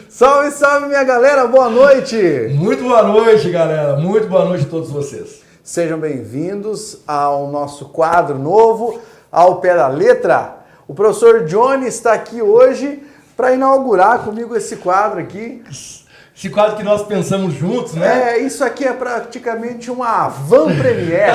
Salve, salve, minha galera, boa noite! Muito boa noite, galera, muito boa noite a todos vocês. Sejam bem-vindos ao nosso quadro novo, Ao Pé da Letra. O professor Johnny está aqui hoje para inaugurar comigo esse quadro aqui. Esse quadro que nós pensamos juntos, né? Isso aqui é praticamente uma van premiere.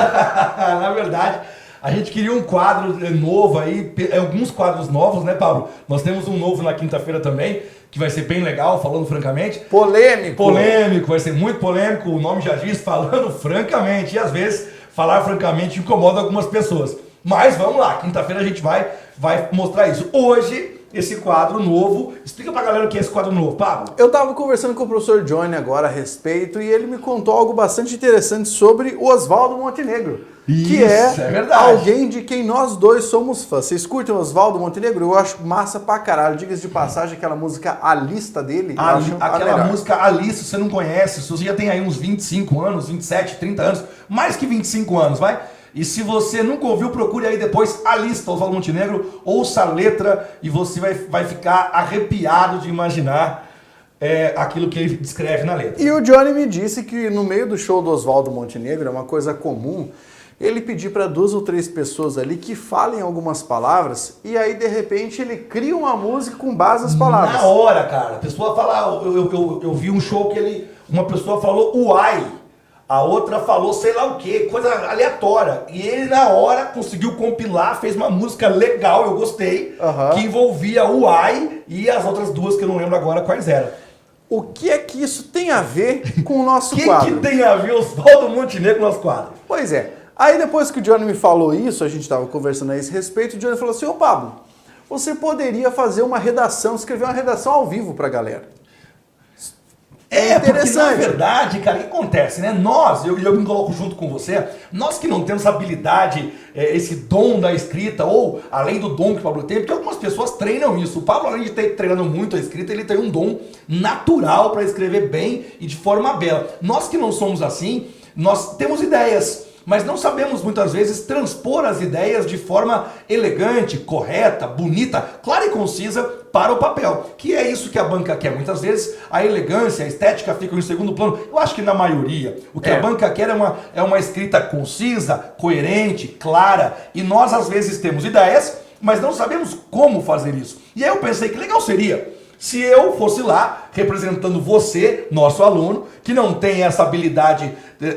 Na verdade, a gente queria um quadro novo aí, alguns quadros novos, né, Pablo? Nós temos um novo na quinta-feira também, que vai ser bem legal, falando francamente. Polêmico, vai ser muito polêmico, o nome já diz, falando francamente. E às vezes, falar francamente incomoda algumas pessoas. Mas vamos lá, quinta-feira a gente vai mostrar isso. Hoje, esse quadro novo, explica pra galera o que é esse quadro novo, Pablo. Eu tava conversando com o professor Johnny agora a respeito e ele me contou algo bastante interessante sobre o Oswaldo Montenegro. Que é verdade. Alguém de quem nós dois somos fãs. Vocês curtem o Oswaldo Montenegro? Eu acho massa pra caralho. Diga-se de passagem, aquela música A Lista dele. Aquela música A Lista, você não conhece, se você já tem aí uns 25 anos, 27, 30 anos, mais que 25 anos, vai? E se você nunca ouviu, procure aí depois A Lista, Oswaldo Montenegro, ouça a letra e você vai ficar arrepiado de imaginar aquilo que ele descreve na letra. E o Johnny me disse que no meio do show do Oswaldo Montenegro, é uma coisa comum, ele pedir para 2 ou 3 pessoas ali que falem algumas palavras e aí de repente ele cria uma música com base nas palavras. Na hora, cara, a pessoa fala, eu vi um show que uma pessoa falou uai, a outra falou sei lá o que, coisa aleatória. E ele na hora conseguiu compilar, fez uma música legal, eu gostei, que envolvia o uai e as outras 2 que eu não lembro agora quais eram. O que é que isso tem a ver com o nosso quadro? O que tem a ver o Oswaldo Montenegro com o nosso quadro? Pois é. Aí depois que o Johnny me falou isso, a gente estava conversando a esse respeito, o Johnny falou assim, ô Pablo, você poderia fazer uma redação, escrever uma redação ao vivo pra galera. Porque na verdade, cara, o que acontece, né? Eu me coloco junto com você, nós que não temos habilidade, esse dom da escrita, ou além do dom que o Pablo tem, porque algumas pessoas treinam isso. O Pablo, além de ter treinado muito a escrita, ele tem um dom natural para escrever bem e de forma bela. Nós que não somos assim, nós temos ideias, mas não sabemos muitas vezes transpor as ideias de forma elegante, correta, bonita, clara e concisa para o papel. Que é isso que a banca quer. Muitas vezes a elegância, a estética ficam em segundo plano. Eu acho que na maioria, o que a banca quer é uma escrita concisa, coerente, clara. E nós às vezes temos ideias, mas não sabemos como fazer isso. E aí eu pensei que legal seria se eu fosse lá, representando você, nosso aluno, que não tem essa habilidade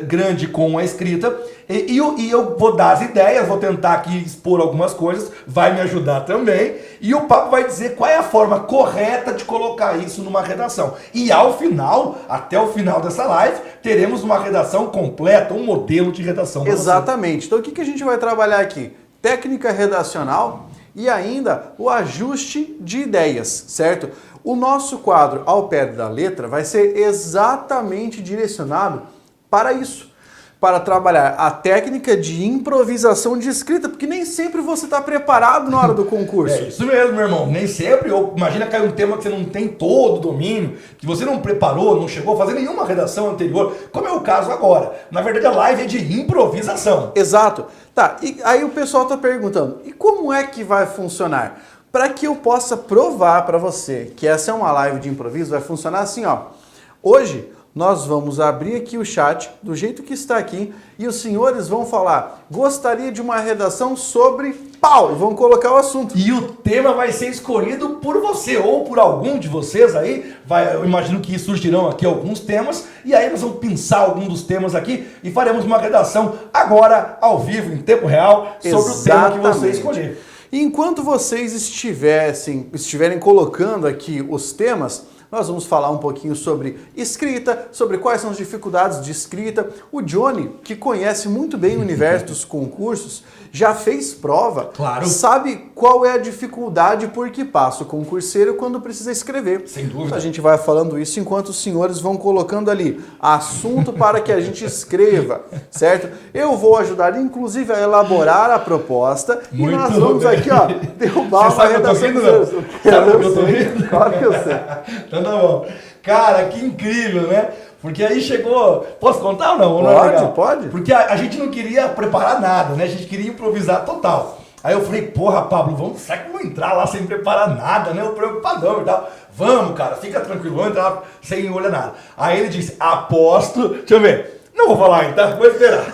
grande com a escrita, e eu vou dar as ideias, vou tentar aqui expor algumas coisas, vai me ajudar também, e o Papo vai dizer qual é a forma correta de colocar isso numa redação. E ao final, até o final dessa live, teremos uma redação completa, um modelo de redação. Exatamente. Então o que a gente vai trabalhar aqui? Técnica redacional e ainda o ajuste de ideias, certo? O nosso quadro Ao Pé da Letra vai ser exatamente direcionado para isso, para trabalhar a técnica de improvisação de escrita, porque nem sempre você está preparado na hora do concurso. É isso mesmo, meu irmão, nem sempre. Imagina cair um tema que você não tem todo o domínio, que você não preparou, não chegou a fazer nenhuma redação anterior, como é o caso agora. Na verdade, a live é de improvisação. Exato. Tá, e aí o pessoal está perguntando, e como é que vai funcionar? Para que eu possa provar para você que essa é uma live de improviso, vai funcionar assim, ó. Hoje nós vamos abrir aqui o chat do jeito que está aqui e os senhores vão falar, gostaria de uma redação sobre pau, e vão colocar o assunto. E o tema vai ser escolhido por você ou por algum de vocês aí. Eu imagino que surgirão aqui alguns temas e aí nós vamos pensar algum dos temas aqui e faremos uma redação agora, ao vivo, em tempo real, sobre o tema que você escolher. Enquanto vocês estiverem colocando aqui os temas, nós vamos falar um pouquinho sobre escrita, sobre quais são as dificuldades de escrita. O Johnny, que conhece muito bem o universo dos concursos, já fez prova, claro, sabe qual é a dificuldade por que passa o concurseiro quando precisa escrever. Sem dúvida. A gente vai falando isso enquanto os senhores vão colocando ali assunto para que a gente escreva, certo? Eu vou ajudar, inclusive, a elaborar a proposta muito e nós vamos bem aqui, ó, derrubar uma redação dos senhores. Sabe o que eu tô rindo? Claro que eu sei. Então tá bom. Cara, que incrível, né? Porque aí chegou... Posso contar ou não? Pode, pode. Porque a gente não queria preparar nada, né? A gente queria improvisar total. Aí eu falei, porra, Pablo, será que eu vou entrar lá sem preparar nada, né? Eu preocupadão e tal. Vamos, cara, fica tranquilo, vamos entrar lá sem olhar nada. Aí ele disse, aposto, deixa eu ver. Não vou falar ainda, tá? Vou esperar.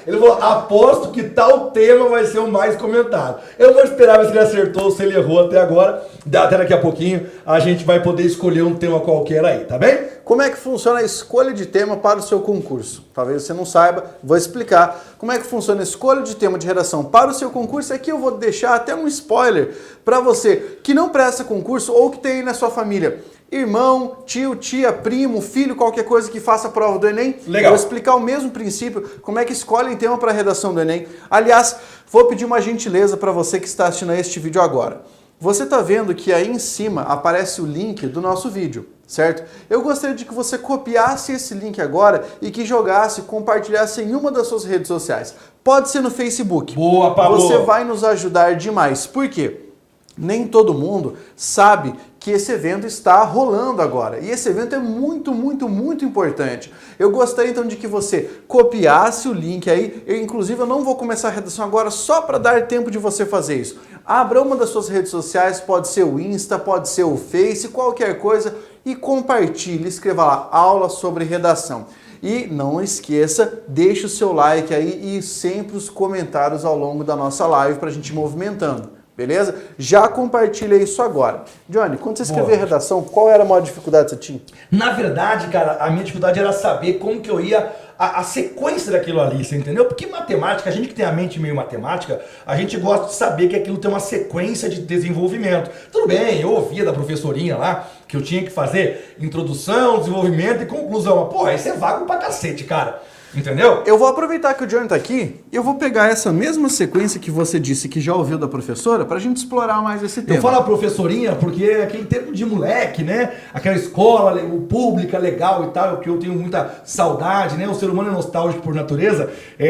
Ele falou, aposto que tal tema vai ser o mais comentado. Eu vou esperar ver se ele acertou ou se ele errou até agora. Até daqui a pouquinho a gente vai poder escolher um tema qualquer aí, tá bem? Como é que funciona a escolha de tema para o seu concurso? Talvez você não saiba, vou explicar como é que funciona a escolha de tema de redação para o seu concurso. Aqui eu vou deixar até um spoiler para você que não presta concurso ou que tem aí na sua família irmão, tio, tia, primo, filho, qualquer coisa que faça a prova do Enem. Legal. Vou explicar o mesmo princípio, como é que escolhem tema para a redação do Enem. Aliás, vou pedir uma gentileza para você que está assistindo a este vídeo agora. Você está vendo que aí em cima aparece o link do nosso vídeo, certo? Eu gostaria de que você copiasse esse link agora e que jogasse, compartilhasse em uma das suas redes sociais. Pode ser no Facebook. Boa, Pablo! Você vai nos ajudar demais. Por quê? Nem todo mundo sabe que esse evento está rolando agora. E esse evento é muito, muito, muito importante. Eu gostaria então de que você copiasse o link aí. Inclusive eu não vou começar a redação agora só para dar tempo de você fazer isso. Abra uma das suas redes sociais, pode ser o Insta, pode ser o Face, qualquer coisa, e compartilhe, escreva lá, aula sobre redação. E não esqueça, deixe o seu like aí e sempre os comentários ao longo da nossa live para a gente ir movimentando. Beleza? Já compartilha isso agora. Johnny, quando você escrevia redação, qual era a maior dificuldade que você tinha? Na verdade, cara, a minha dificuldade era saber como que eu ia, a sequência daquilo ali, você entendeu? Porque matemática, a gente que tem a mente meio matemática, a gente gosta de saber que aquilo tem uma sequência de desenvolvimento. Tudo bem, eu ouvia da professorinha lá, que eu tinha que fazer introdução, desenvolvimento e conclusão. Mas, porra, isso é vago pra cacete, cara. Entendeu? Eu vou aproveitar que o Johnny tá aqui e eu vou pegar essa mesma sequência que você disse que já ouviu da professora pra gente explorar mais esse tema. Eu falo a professorinha porque é aquele tempo de moleque, né? Aquela escola pública legal e tal, que eu tenho muita saudade, né? O ser humano é nostálgico por natureza.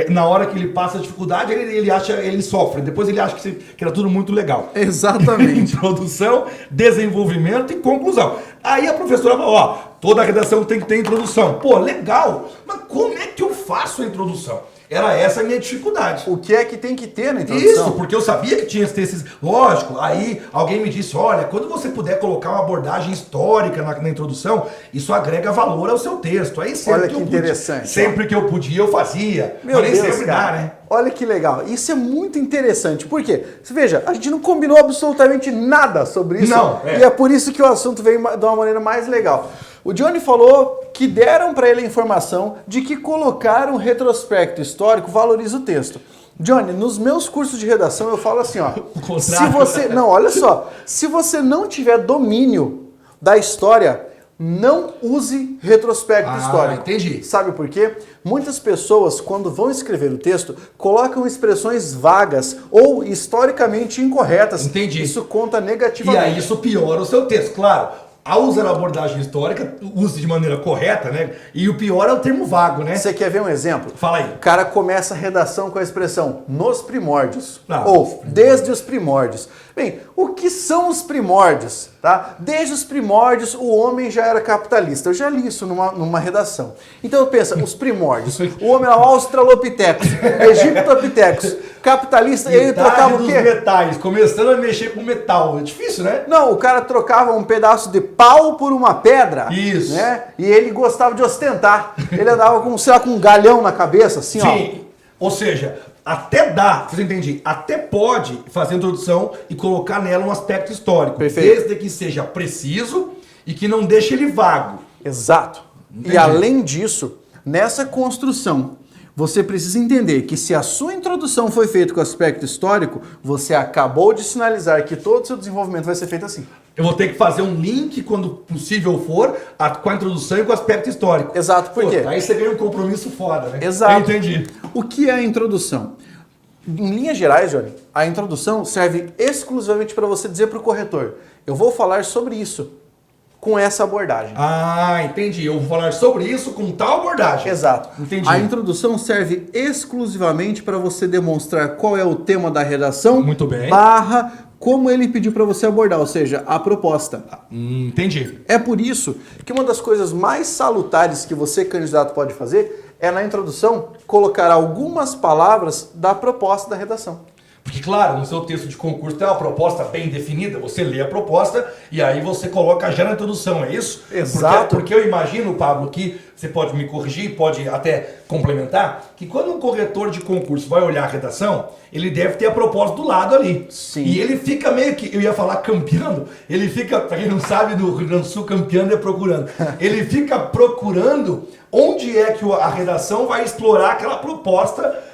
Na hora que ele passa a dificuldade, ele sofre. Depois ele acha que era tudo muito legal. Exatamente. Introdução, desenvolvimento e conclusão. Aí a professora falou, ó, toda a redação tem que ter introdução. Pô, legal, mas como é que eu faço a introdução? Era essa a minha dificuldade. O que é que tem que ter na introdução? Isso, porque eu sabia que tinha que ter esses... Lógico, aí alguém me disse, olha, quando você puder colocar uma abordagem histórica na introdução, isso agrega valor ao seu texto. Aí sempre olha que interessante. Sempre que eu podia, eu fazia. Meu mas Deus, nem sempre cara. dá, né? Olha que legal. Isso é muito interessante. Por quê? Você veja, a gente não combinou absolutamente nada sobre isso. Não, E é por isso que o assunto veio de uma maneira mais legal. O Johnny falou que deram para ele a informação de que colocar um retrospecto histórico valoriza o texto. Johnny, nos meus cursos de redação eu falo assim, ó. Se você, não, olha só, se você não tiver domínio da história, não use retrospecto histórico. Entendi. Sabe por quê? Muitas pessoas, quando vão escrever o texto, colocam expressões vagas ou historicamente incorretas. Entendi. Isso conta negativamente. E aí isso piora o seu texto, claro. Ao usar a abordagem histórica, use de maneira correta, né? E o pior é o termo vago, né? Você quer ver um exemplo? Fala aí. O cara começa a redação com a expressão nos primórdios, Não. ou desde os primórdios. Bem, o que são os primórdios? Tá? Desde os primórdios o homem já era capitalista. Eu já li isso numa redação. Então pensa, os primórdios. O homem era Australopithecus, Egiptopithecus, capitalista, ele trocava o quê? Metais, começando a mexer com metal. É difícil, né? Não, o cara trocava um pedaço de pau por uma pedra. Isso. Né? E ele gostava de ostentar. Ele andava com, sei lá, com um galhão na cabeça, assim, ó. Sim. Ou seja, até dá, você entende? Até pode fazer a introdução e colocar nela um aspecto histórico. Perfeito. Desde que seja preciso e que não deixe ele vago. Exato. Entendi. E além disso, nessa construção, você precisa entender que se a sua introdução foi feita com aspecto histórico, você acabou de sinalizar que todo o seu desenvolvimento vai ser feito assim. Eu vou ter que fazer um link, quando possível for, com a introdução e com o aspecto histórico. Exato, por quê? Aí você ganha um compromisso foda, né? Exato. Eu entendi. O que é a introdução? Em linhas gerais, Johnny, a introdução serve exclusivamente para você dizer para o corretor, eu vou falar sobre isso, com essa abordagem. Ah, entendi. Eu vou falar sobre isso com tal abordagem. Exato. Entendi. A introdução serve exclusivamente para você demonstrar qual é o tema da redação, Muito bem. barra como ele pediu para você abordar, ou seja, a proposta. Entendi. É por isso que uma das coisas mais salutares que você, candidato, pode fazer é, na introdução, colocar algumas palavras da proposta da redação. Porque, claro, no seu texto de concurso tem uma proposta bem definida, você lê a proposta e aí você coloca já na introdução, é isso? Exato. Porque eu imagino, Pablo, que você pode me corrigir, pode até complementar, que quando um corretor de concurso vai olhar a redação, ele deve ter a proposta do lado ali. Sim. E ele fica meio que, eu ia falar campeando, ele fica, pra quem não sabe, do Rio Grande do Sul, campeando é procurando. Ele fica procurando onde é que a redação vai explorar aquela proposta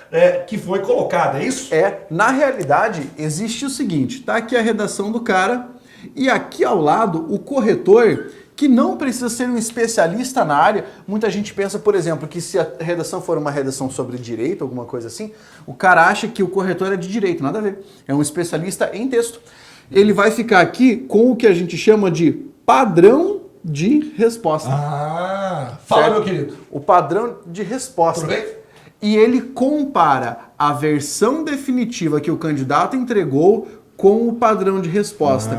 que foi colocada, é isso? Na realidade, existe o seguinte, tá aqui a redação do cara e aqui ao lado o corretor, que não precisa ser um especialista na área. Muita gente pensa, por exemplo, que se a redação for uma redação sobre direito, alguma coisa assim, o cara acha que o corretor é de direito, nada a ver. É um especialista em texto. Ele vai ficar aqui com o que a gente chama de padrão de resposta. Fala, certo? meu querido. O padrão de resposta. Tudo bem? E ele compara a versão definitiva que o candidato entregou com o padrão de resposta.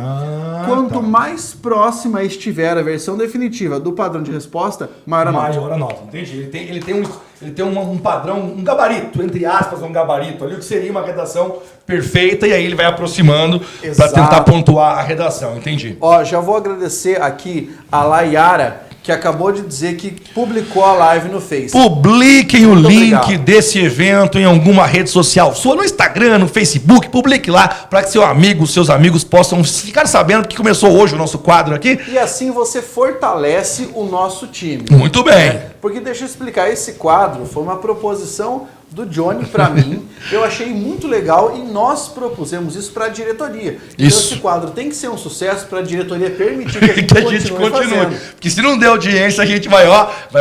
Quanto mais próxima estiver a versão definitiva do padrão de resposta, maior a nota. Maior a nota, entendi. Ele tem um padrão, um gabarito, entre aspas, um gabarito ali, o que seria uma redação perfeita, e aí ele vai aproximando para tentar pontuar a redação, entendi. Ó, já vou agradecer aqui a Layara, que acabou de dizer que publicou a live no Face. Publiquem o link obrigado. desse evento em alguma rede social sua, no Instagram, no Facebook, publique lá para que seus amigos possam ficar sabendo que começou hoje o nosso quadro aqui. E assim você fortalece o nosso time. Muito bem. Porque deixa eu explicar, esse quadro foi uma proposição do Johnny para mim, eu achei muito legal e nós propusemos isso para a diretoria. Então esse quadro tem que ser um sucesso para a diretoria permitir que a gente continue fazendo. Porque se não der audiência, a gente vai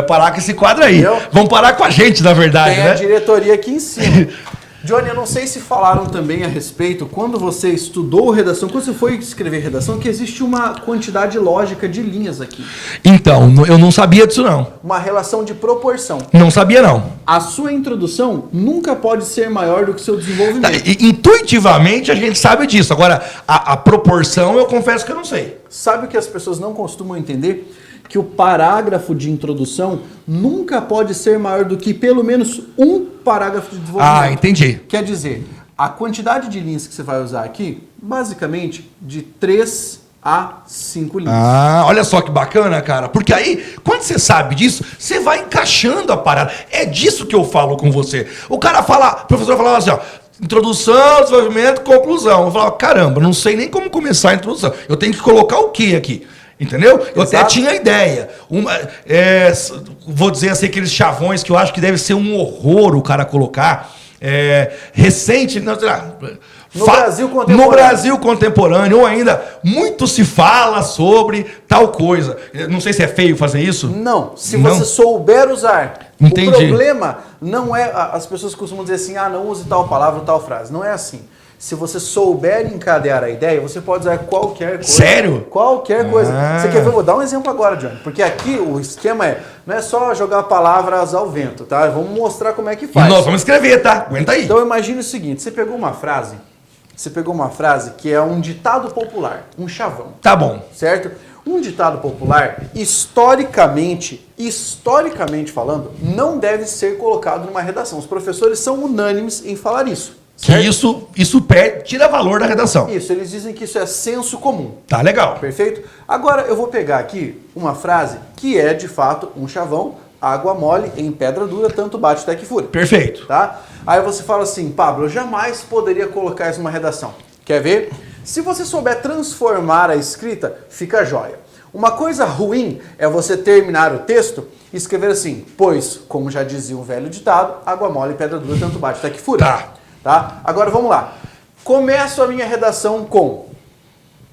parar com esse quadro aí. Entendeu? Vamos parar com a gente, na verdade, Tem né? a diretoria aqui em cima. Johnny, eu não sei se falaram também a respeito, quando você estudou redação, quando você foi escrever redação, que existe uma quantidade lógica de linhas aqui. Então, eu não sabia disso não. Uma relação de proporção. Não sabia não. A sua introdução nunca pode ser maior do que o seu desenvolvimento. Intuitivamente a gente sabe disso. Agora, a proporção eu confesso que eu não sei. Sabe o que as pessoas não costumam entender? Que o parágrafo de introdução nunca pode ser maior do que pelo menos um parágrafo de desenvolvimento. Ah, entendi. Quer dizer, a quantidade de linhas que você vai usar aqui, basicamente, de 3 a 5 linhas. Ah, olha só que bacana, cara. Porque aí, quando você sabe disso, você vai encaixando a parada. É disso que eu falo com você. O cara fala, o professor falava assim, ó, introdução, desenvolvimento, conclusão. Eu falava, caramba, não sei nem como começar a introdução. Eu tenho que colocar o que aqui? Entendeu? Eu até tinha ideia. Vou dizer assim, aqueles chavões que eu acho que deve ser um horror o cara colocar. Recente, não, sei lá, no Brasil contemporâneo, ou ainda muito se fala sobre tal coisa. Não sei se é feio fazer isso. Não, se você souber usar. Entendi. O problema não é, as pessoas costumam dizer assim, não use tal palavra ou tal frase. Não é assim. Se você souber encadear a ideia, você pode usar qualquer coisa. Sério? Qualquer coisa. Você quer ver? Vou dar um exemplo agora, Johnny. Porque aqui o esquema não é só jogar palavras ao vento, tá? Vamos mostrar como é que faz. Nós vamos escrever, tá? Aguenta aí. Então imagine o seguinte, você pegou uma frase que é um ditado popular, um chavão. Tá bom. Certo? Um ditado popular, historicamente falando, não deve ser colocado numa redação. Os professores são unânimes em falar isso. Certo? Que isso tira valor da redação. Isso, eles dizem que isso é senso comum. Tá legal. Perfeito? Agora eu vou pegar aqui uma frase que é de fato um chavão, água mole em pedra dura, tanto bate até que fura. Perfeito. Tá? Aí você fala assim, Pablo, eu jamais poderia colocar isso numa redação. Quer ver? Se você souber transformar a escrita, fica jóia. Uma coisa ruim é você terminar o texto e escrever assim, pois, como já dizia um velho ditado, água mole em pedra dura, tanto bate até que fura. Tá? Agora vamos lá. Começo a minha redação com...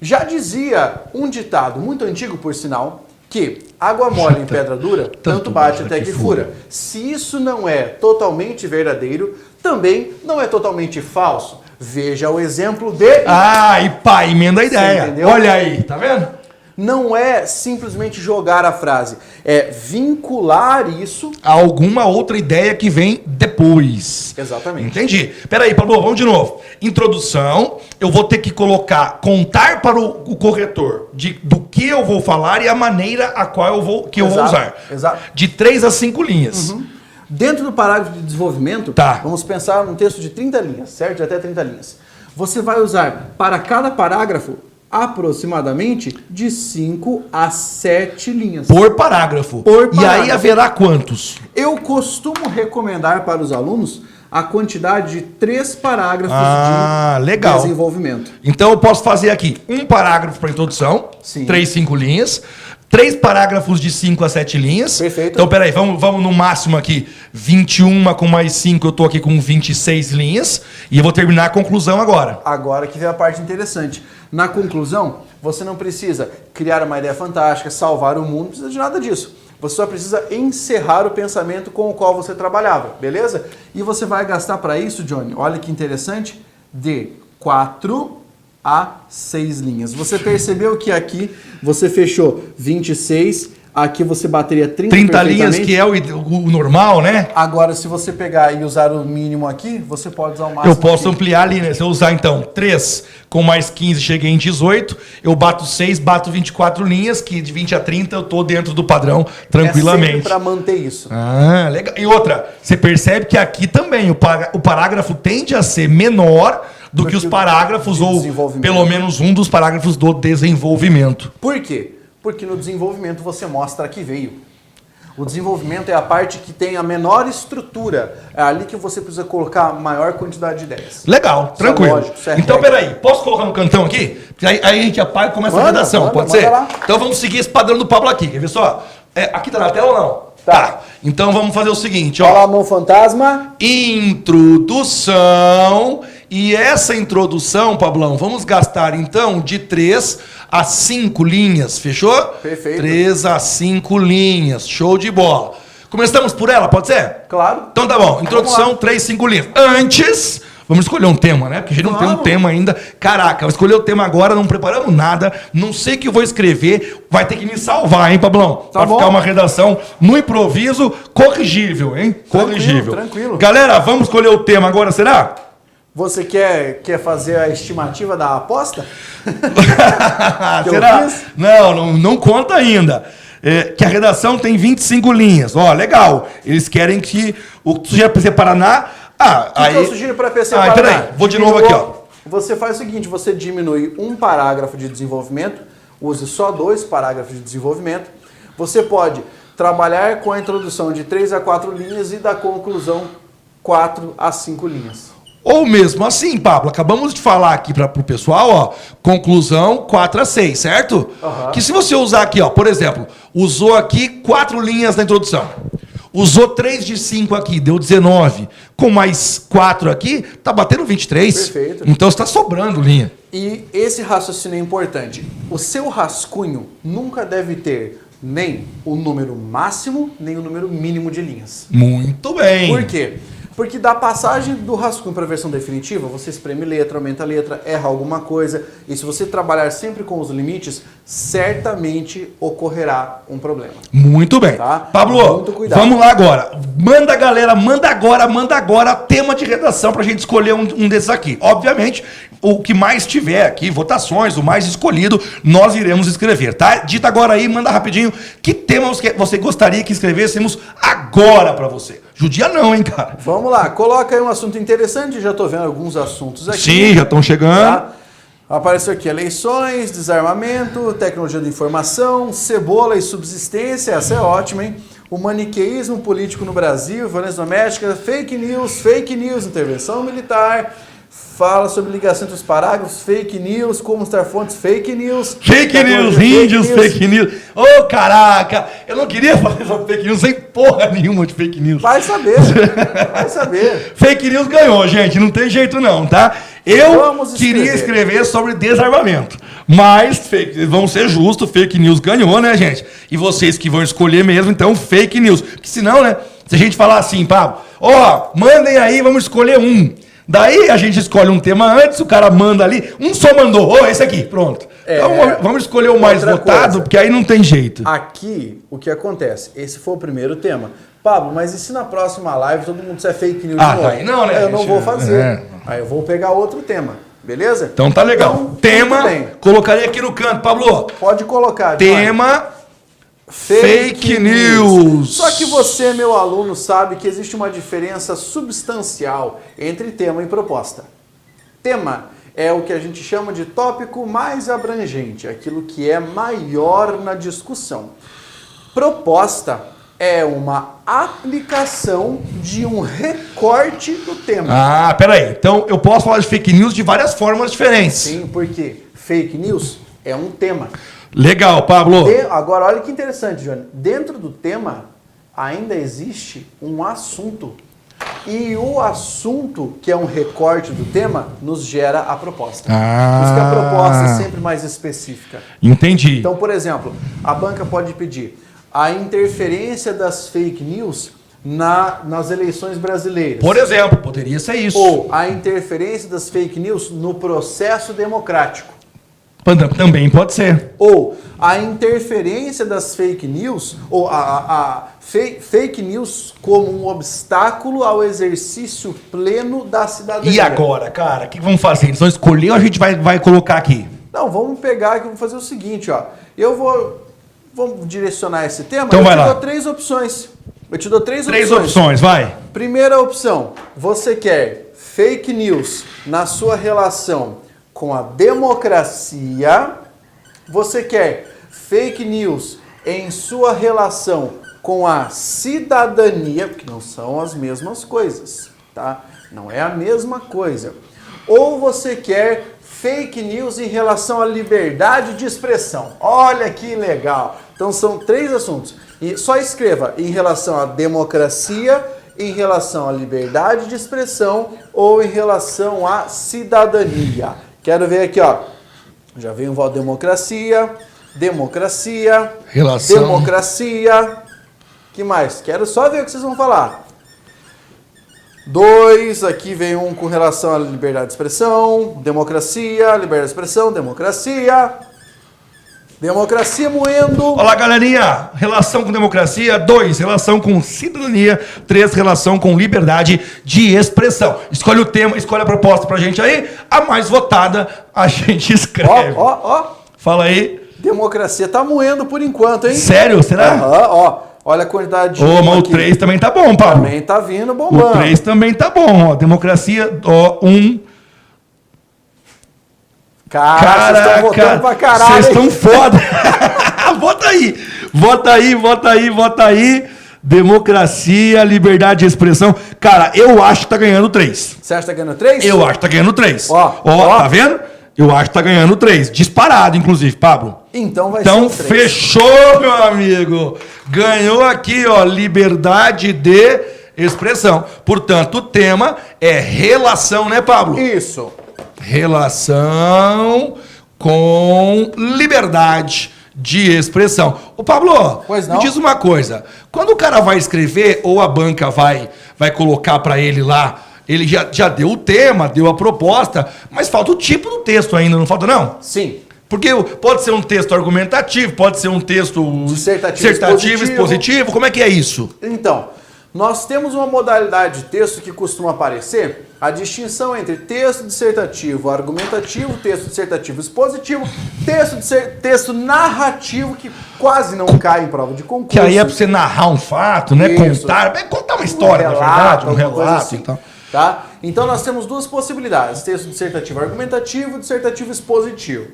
Já dizia um ditado muito antigo, por sinal, que água mole em pedra dura, tanto bate até que fura. Se isso não é totalmente verdadeiro, também não é totalmente falso. Veja o exemplo de... E pá, emenda a ideia. Entendeu? Olha aí, tá vendo? Não é simplesmente jogar a frase, é vincular isso a alguma outra ideia que vem depois. Exatamente. Entendi. Peraí, Pablo, vamos de novo. Introdução, eu vou ter que contar para o corretor do que eu vou falar e a maneira a qual eu vou usar. Exato. De 3 a 5 linhas. Uhum. Dentro do parágrafo de desenvolvimento, vamos pensar num texto de 30 linhas, certo? De até 30 linhas. você vai usar para cada parágrafo aproximadamente de 5 a 7 linhas. Por parágrafo. Por E aí parágrafo. haverá quantos? Eu costumo recomendar para os alunos a quantidade de 3 parágrafos de legal. desenvolvimento. Então eu posso fazer aqui um parágrafo para introdução, Sim. 3, 5 linhas, 3 parágrafos de 5 a 7 linhas. Perfeito. Então, peraí, vamos no máximo aqui, 21 com mais 5, eu tô aqui com 26 linhas, e eu vou terminar a conclusão agora. Agora que vem a parte interessante. Na conclusão, você não precisa criar uma ideia fantástica, salvar o mundo, não precisa de nada disso. Você só precisa encerrar o pensamento com o qual você trabalhava, beleza? E você vai gastar para isso, Johnny, olha que interessante, de 4 a 6 linhas. Você percebeu que aqui você fechou 26, aqui você bateria 30 linhas, que é o normal, né? Agora, se você pegar e usar o mínimo aqui, você pode usar o máximo. Eu posso aqui. ampliar ali, né? Se eu usar, então, 3 com mais 15, cheguei em 18, eu bato 6, bato 24 linhas, que de 20 a 30 eu tô dentro do padrão tranquilamente. É para manter isso. Ah, legal. E outra, você percebe que aqui também o parágrafo tende a ser menor do que os parágrafos, de ou desenvolvimento. pelo menos um dos parágrafos do desenvolvimento. Por quê? Porque no desenvolvimento você mostra que veio. O desenvolvimento é a parte que tem a menor estrutura. É ali que você precisa colocar a maior quantidade de ideias. Legal, Isso é tranquilo. lógico, isso é Então, regra. peraí, posso colocar no cantão aqui? Porque aí a gente apaga e começa a Manda, redação, manda, pode manda ser? lá. Então vamos seguir esse padrão do Pablo aqui, quer ver só? Aqui tá na tela ou não? Tá. Então vamos fazer o seguinte, Olha lá ó. a mão fantasma. Introdução. E essa introdução, Pablão, vamos gastar então de 3 a 5 linhas, fechou? Perfeito. 3 a 5 linhas, show de bola. Começamos por ela, pode ser? Claro. Então tá bom, introdução, 3, 5 linhas. Antes, vamos escolher um tema, né? Porque a gente não tem um tema ainda. Caraca, vou escolher o tema agora, não preparamos nada, não sei o que eu vou escrever, vai ter que me salvar, hein, Pablão? Tá Pra bom. ficar uma redação no improviso, corrigível, hein? Corrigível. Tranquilo. Galera, vamos escolher o tema agora, será? Você quer fazer a estimativa da aposta? Que eu será? fiz? Não conta ainda. Que a redação tem 25 linhas. Ó, legal. Eles querem que o sujeito para PC Paraná. O que eu sugiro para PC Paraná? Peraí, vou de novo aqui, ó. Você faz o seguinte, você diminui um parágrafo de desenvolvimento, use só 2 parágrafos de desenvolvimento. Você pode trabalhar com a introdução de 3 a 4 linhas e da conclusão 4 a 5 linhas. Ou mesmo assim, Pablo, acabamos de falar aqui para o pessoal, ó, conclusão 4 a 6, certo? Uhum. Que se você usar aqui, ó, por exemplo, usou aqui 4 linhas na introdução, usou 3 de 5 aqui, deu 19, com mais 4 aqui, tá batendo 23. Perfeito. Então está sobrando linha. E esse raciocínio é importante. O seu rascunho nunca deve ter nem o número máximo, nem o número mínimo de linhas. Muito bem. Por quê? Porque da passagem do rascunho para a versão definitiva, você espreme letra, aumenta a letra, erra alguma coisa, e se você trabalhar sempre com os limites, certamente ocorrerá um problema. Muito bem. Tá? Pablo, Muito cuidado. vamos lá agora. Manda, galera, manda agora tema de redação pra gente escolher um desses aqui. Obviamente, o que mais tiver aqui, votações, o mais escolhido, nós iremos escrever, tá? Dita agora aí, manda rapidinho, que tema você gostaria que escrevêssemos agora pra você? Judia não, hein, cara? Vamos lá, coloca aí um assunto interessante, já estou vendo alguns assuntos aqui. Sim, já estão chegando. Tá? Apareceu aqui eleições, desarmamento, tecnologia da informação, cebola e subsistência, essa é ótima, hein? O maniqueísmo político no Brasil, violência doméstica, fake news, intervenção militar, fala sobre ligação entre os parágrafos, fake news, como estar fontes, fake news. Fake news, índios, fake news. Ô, caraca, eu não queria falar sobre fake news, sem porra nenhuma de fake news. Vai saber, vai saber. Fake news ganhou, gente, não tem jeito não, tá? Eu Vamos queria escrever sobre desarmamento, mas vamos ser justos, fake news ganhou, né, gente? E vocês que vão escolher mesmo, então fake news. Porque senão, né, se a gente falar assim, Pablo, ó, mandem aí, vamos escolher um. Daí a gente escolhe um tema antes, o cara manda ali, um só mandou, ô, esse aqui, pronto. Então vamos escolher o mais votado, porque aí não tem jeito. Aqui, o que acontece? Esse foi o primeiro tema. Pablo, mas e se na próxima live todo mundo disser fake news de novo? Aí não, né? Eu não vou fazer. É. Aí eu vou pegar outro tema, beleza? Então tá legal. Então, Tema, muito bem. colocaria aqui no canto, Pablo. Pode colocar. Johnny. Tema... Fake news. Só que você, meu aluno, sabe que existe uma diferença substancial entre tema e proposta. Tema é o que a gente chama de tópico mais abrangente, aquilo que é maior na discussão. Proposta é uma aplicação de um recorte do tema. Ah, peraí. Então eu posso falar de fake news de várias formas diferentes. Sim, porque fake news é um tema. Legal, Pablo. Agora, olha que interessante, Johnny. Dentro do tema, ainda existe um assunto. E o assunto, que é um recorte do tema, nos gera a proposta. Por isso que a proposta é sempre mais específica. Entendi. Então, por exemplo, a banca pode pedir a interferência das fake news nas eleições brasileiras. Por exemplo, poderia ser isso. Ou a interferência das fake news no processo democrático. Também pode ser. Ou a interferência das fake news, ou fake news como um obstáculo ao exercício pleno da cidadania. E agora, cara, o que vamos fazer? Eles vão escolher ou a gente vai colocar aqui? Não, vamos pegar aqui, vamos fazer o seguinte, ó. Vamos direcionar esse tema. Então vai lá. Eu te dou três opções. Eu te dou três opções. Três opções, vai. Primeira opção, você quer fake news na sua relação com a democracia. Você quer fake news em sua relação com a cidadania, porque não são as mesmas coisas, tá? Não é a mesma coisa. Ou você quer fake news em relação à liberdade de expressão. Olha que legal. Então são três assuntos. E só escreva em relação à democracia, em relação à liberdade de expressão ou em relação à cidadania. Quero ver aqui, ó. Já veio um democracia, relação. democracia. Que mais? Quero só ver o que vocês vão falar. 2, aqui vem um com relação à liberdade de expressão, democracia, liberdade de expressão, democracia moendo. Olá, galerinha. Relação com democracia. 2, relação com cidadania. 3, relação com liberdade de expressão. Escolhe o tema, escolhe a proposta pra gente aí. A mais votada, a gente escreve. Ó. Fala aí. Democracia tá moendo por enquanto, hein? Sério? Será? Ó. Olha a quantidade de... Mas o 3 também tá bom, Pablo. Também tá vindo bombando. O 3 também tá bom, ó. Democracia, ó, 1. Cara, vocês estão votando pra caralho. Vocês estão foda. Vota aí. Democracia, liberdade de expressão. Cara, eu acho que tá ganhando 3. Você acha que tá ganhando 3? Eu acho que tá ganhando 3. Ó, tá vendo? Eu acho que tá ganhando 3. Disparado, inclusive, Pablo. Então vai ser o 3. Fechou, meu amigo. Ganhou aqui, ó, liberdade de expressão. Portanto, o tema é relação, né, Pablo? Isso. Relação com liberdade de expressão. Ô, Pablo, pois não? Me diz uma coisa. Quando o cara vai escrever, ou a banca vai colocar para ele lá, ele já deu o tema, deu a proposta, mas falta o tipo do texto ainda, não falta não? Sim. Porque pode ser um texto argumentativo, pode ser um texto dissertativo, expositivo. Como é que é isso? Então, nós temos uma modalidade de texto que costuma aparecer, a distinção entre texto dissertativo argumentativo, texto dissertativo expositivo, texto narrativo, que quase não cai em prova de concurso. Que aí é para você narrar um fato, né? Isso. Contar uma história, na verdade, um relato assim, e tal. Tá? Então nós temos duas possibilidades, texto dissertativo argumentativo e dissertativo expositivo.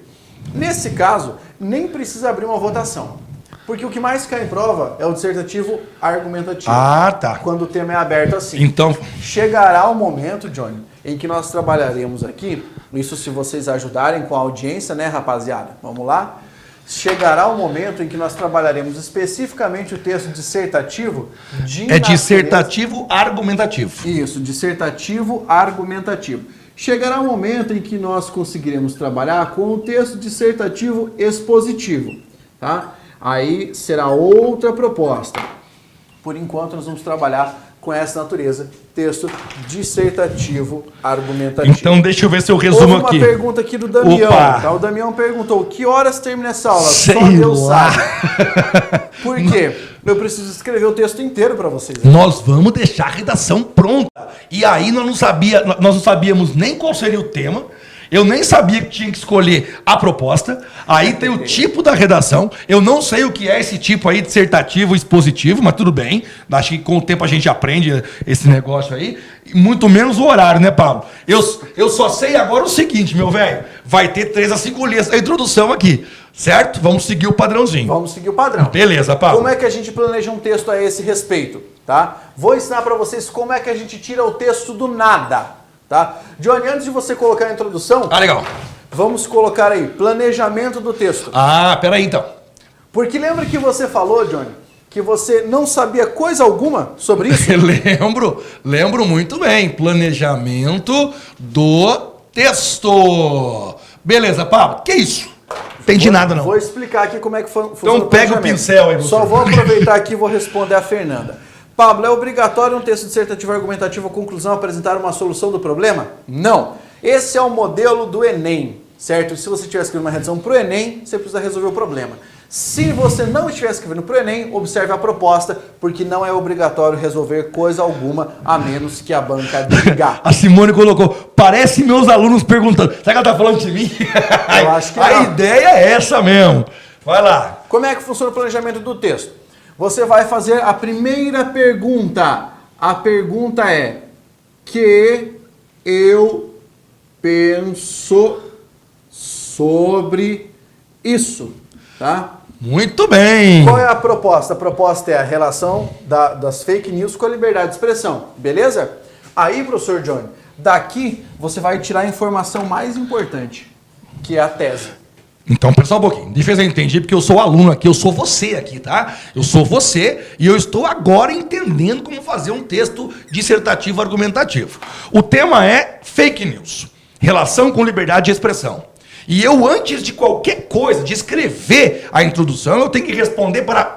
Nesse caso, nem precisa abrir uma votação. Porque o que mais cai em prova é o dissertativo argumentativo. Ah, tá. Quando o tema é aberto assim. Então, chegará o momento, Johnny, em que nós trabalharemos aqui, isso se vocês ajudarem com a audiência, né, rapaziada? Vamos lá? Chegará o momento em que nós trabalharemos especificamente o texto dissertativo de natureza... dissertativo argumentativo. Isso, dissertativo argumentativo. Chegará o momento em que nós conseguiremos trabalhar com o texto dissertativo expositivo, tá? Aí será outra proposta. Por enquanto nós vamos trabalhar com essa natureza, texto dissertativo argumentativo. Então deixa eu ver se eu resumo aqui. Houve uma pergunta aqui do Damião. Tá? O Damião perguntou, que horas termina essa aula? Só Deus sabe. Por quê? Eu preciso escrever o texto inteiro para vocês. Nós vamos deixar a redação pronta. E aí nós não sabíamos nem qual seria o tema. Eu nem sabia que tinha que escolher a proposta. Aí tem o tipo da redação. Eu não sei o que é esse tipo aí, dissertativo, expositivo, mas tudo bem. Acho que com o tempo a gente aprende esse negócio aí. muito menos o horário, né, Pablo? Eu só sei agora o seguinte, meu velho. Vai ter 3 a 5 linhas a introdução aqui, certo? Vamos seguir o padrãozinho. Vamos seguir o padrão. Beleza, Pablo. Como é que a gente planeja um texto a esse respeito, tá? Vou ensinar para vocês como é que a gente tira o texto do nada, tá? Johnny, antes de você colocar a introdução, Legal. vamos colocar aí, planejamento do texto. Peraí então. Porque lembra que você falou, Johnny, que você não sabia coisa alguma sobre isso? Lembro muito bem. Planejamento do texto. Beleza, Pablo. Que isso? Entendi nada, não. Vou explicar aqui como é que funciona Então pega o pincel aí, você. Só vou aproveitar aqui e vou responder a Fernanda. Pablo, é obrigatório um texto dissertativo argumentativo ou conclusão apresentar uma solução do problema? Não. Esse é o modelo do Enem, certo? Se você tiver escrevendo uma redação para o Enem, você precisa resolver o problema. Se você não estiver escrevendo para o Enem, observe a proposta, porque não é obrigatório resolver coisa alguma, a menos que a banca diga. A Simone colocou, parece meus alunos perguntando. Será que ela tá falando de mim? Eu acho que a não. ideia é essa mesmo. Vai lá. Como é que funciona o planejamento do texto? Você vai fazer a primeira pergunta. A pergunta é: que eu penso sobre isso, tá? Muito bem. Qual é a proposta? A proposta é a relação das fake news com a liberdade de expressão, beleza? Aí, professor Johnny, daqui você vai tirar a informação mais importante, que é a tese. Então, pessoal, um pouquinho. Deixa eu ver se eu entendi, porque eu sou aluno aqui, eu sou você aqui, tá? Eu sou você e eu estou agora entendendo como fazer um texto dissertativo argumentativo. O tema é fake news, relação com liberdade de expressão. E eu, antes de qualquer coisa, de escrever a introdução, eu tenho que responder para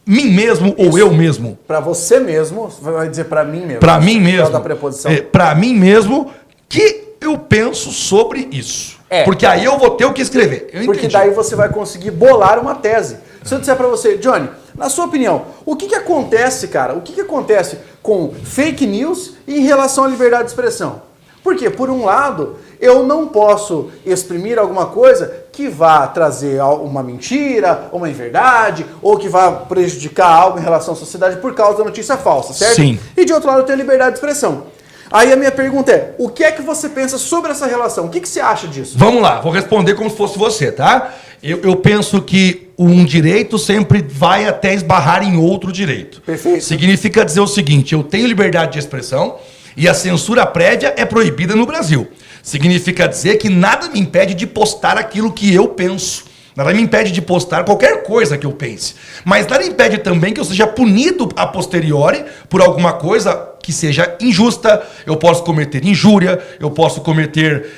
mim mesmo ou eu mesmo. Para você mesmo, você vai dizer para mim mesmo. Para mim mesmo. Da preposição. Para mim mesmo, que eu penso sobre isso. Porque aí eu vou ter o que escrever. Porque daí você vai conseguir bolar uma tese. Se eu disser para você, Johnny, na sua opinião, o que acontece, cara? O que acontece com fake news em relação à liberdade de expressão? Porque, por um lado, eu não posso exprimir alguma coisa que vá trazer uma mentira, uma inverdade, ou que vá prejudicar algo em relação à sociedade por causa da notícia falsa, certo? Sim. E de outro lado, eu tenho liberdade de expressão. Aí a minha pergunta é, o que é que você pensa sobre essa relação? O que você acha disso? Vamos lá, vou responder como se fosse você, tá? Eu penso que um direito sempre vai até esbarrar em outro direito. Perfeito. Significa dizer o seguinte, eu tenho liberdade de expressão e a censura prévia é proibida no Brasil. Significa dizer que nada me impede de postar aquilo que eu penso. Nada me impede de postar qualquer coisa que eu pense. Mas nada impede também que eu seja punido a posteriori por alguma coisa que seja injusta. Eu posso cometer injúria, eu posso cometer...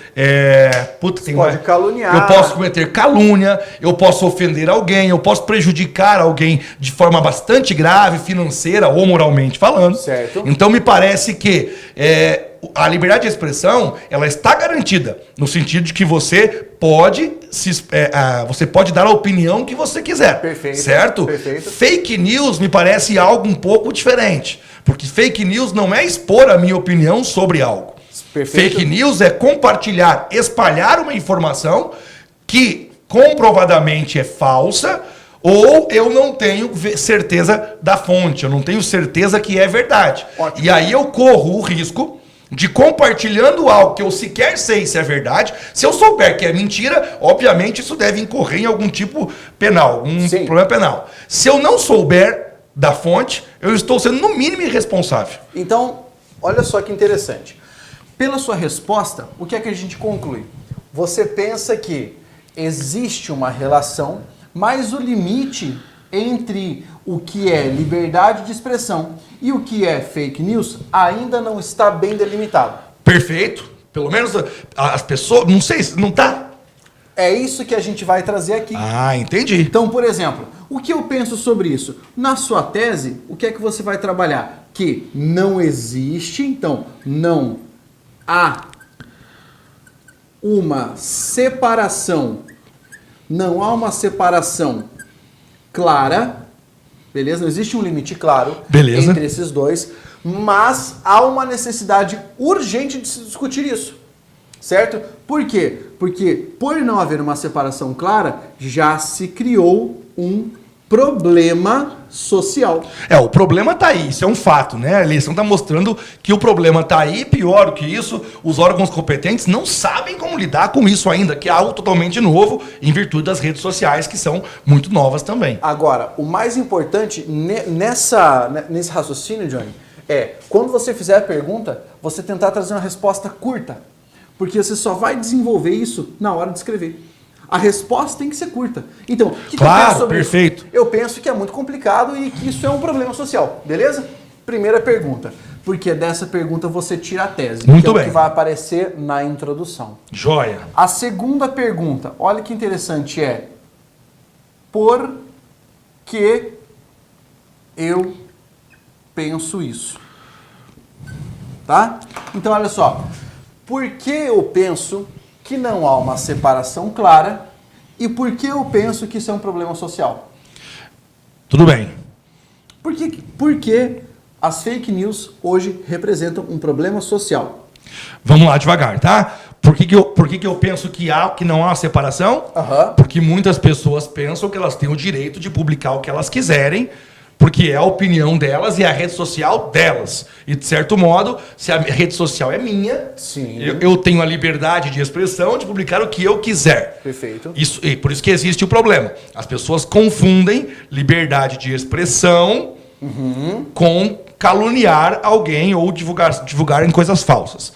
Pode caluniar. Eu posso cometer calúnia, eu posso ofender alguém, eu posso prejudicar alguém de forma bastante grave, financeira ou moralmente falando. Certo. Então me parece que a liberdade de expressão ela está garantida no sentido de que você pode dar a opinião que você quiser. Perfeito. Certo? Perfeito. Fake news me parece algo um pouco diferente. Porque fake news não é expor a minha opinião sobre algo. Perfeito. Fake news é compartilhar, espalhar uma informação que comprovadamente é falsa ou eu não tenho certeza da fonte, eu não tenho certeza que é verdade. Ótimo. E aí eu corro o risco de compartilhando algo que eu sequer sei se é verdade. Se eu souber que é mentira, obviamente isso deve incorrer em algum tipo penal, Sim. problema penal. Se eu não souber da fonte, eu estou sendo no mínimo irresponsável. Então, olha só que interessante. Pela sua resposta, o que é que a gente conclui? Você pensa que existe uma relação, mas o limite entre o que é liberdade de expressão e o que é fake news ainda não está bem delimitado. Perfeito. Pelo menos as pessoas, não sei, não tá. É isso que a gente vai trazer aqui. Ah, entendi. Então, por exemplo, o que eu penso sobre isso? Na sua tese, o que é que você vai trabalhar? Que não existe, então, não há uma separação, não há uma separação clara, beleza? Não existe um limite claro Beleza. entre esses dois, mas há uma necessidade urgente de se discutir isso. Certo? Por quê? Porque por não haver uma separação clara, já se criou um problema social. O problema tá aí, isso é um fato, né? A eleição tá mostrando que o problema tá aí, pior do que isso, os órgãos competentes não sabem como lidar com isso ainda, que é algo totalmente novo, em virtude das redes sociais, que são muito novas também. Agora, o mais importante nesse raciocínio, Johnny, é, quando você fizer a pergunta, você tentar trazer uma resposta curta, porque você só vai desenvolver isso na hora de escrever. A resposta tem que ser curta. Então, o que eu penso sobre perfeito. isso? Eu penso que é muito complicado e que isso é um problema social, beleza? Primeira pergunta. Porque dessa pergunta você tira a tese. Muito que bem. É o que vai aparecer na introdução. Joia. A segunda pergunta, olha que interessante, é: por que eu penso isso? Tá? Então, olha só. Por que eu penso que não há uma separação clara e por que eu penso que isso é um problema social? Tudo bem. Por que as fake news hoje representam um problema social? Vamos lá devagar, tá? Por que eu penso que não há uma separação? Aham. Porque muitas pessoas pensam que elas têm o direito de publicar o que elas quiserem, porque é a opinião delas e a rede social delas. E, de certo modo, se a rede social é minha, Sim. eu tenho a liberdade de expressão de publicar o que eu quiser. Perfeito. E por isso que existe o problema. As pessoas confundem liberdade de expressão com caluniar alguém ou divulgarem coisas falsas.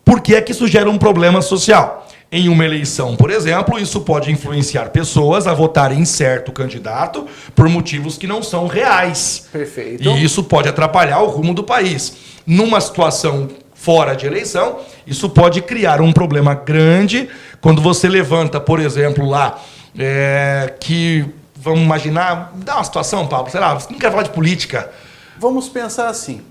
Por que é que isso gera um problema social? Em uma eleição, por exemplo, isso pode influenciar pessoas a votarem em certo candidato por motivos que não são reais. Perfeito. E isso pode atrapalhar o rumo do país. Numa situação fora de eleição, isso pode criar um problema grande quando você levanta, por exemplo, lá, vamos imaginar, dá uma situação, Pablo, sei lá, não quero falar de política. Vamos pensar assim.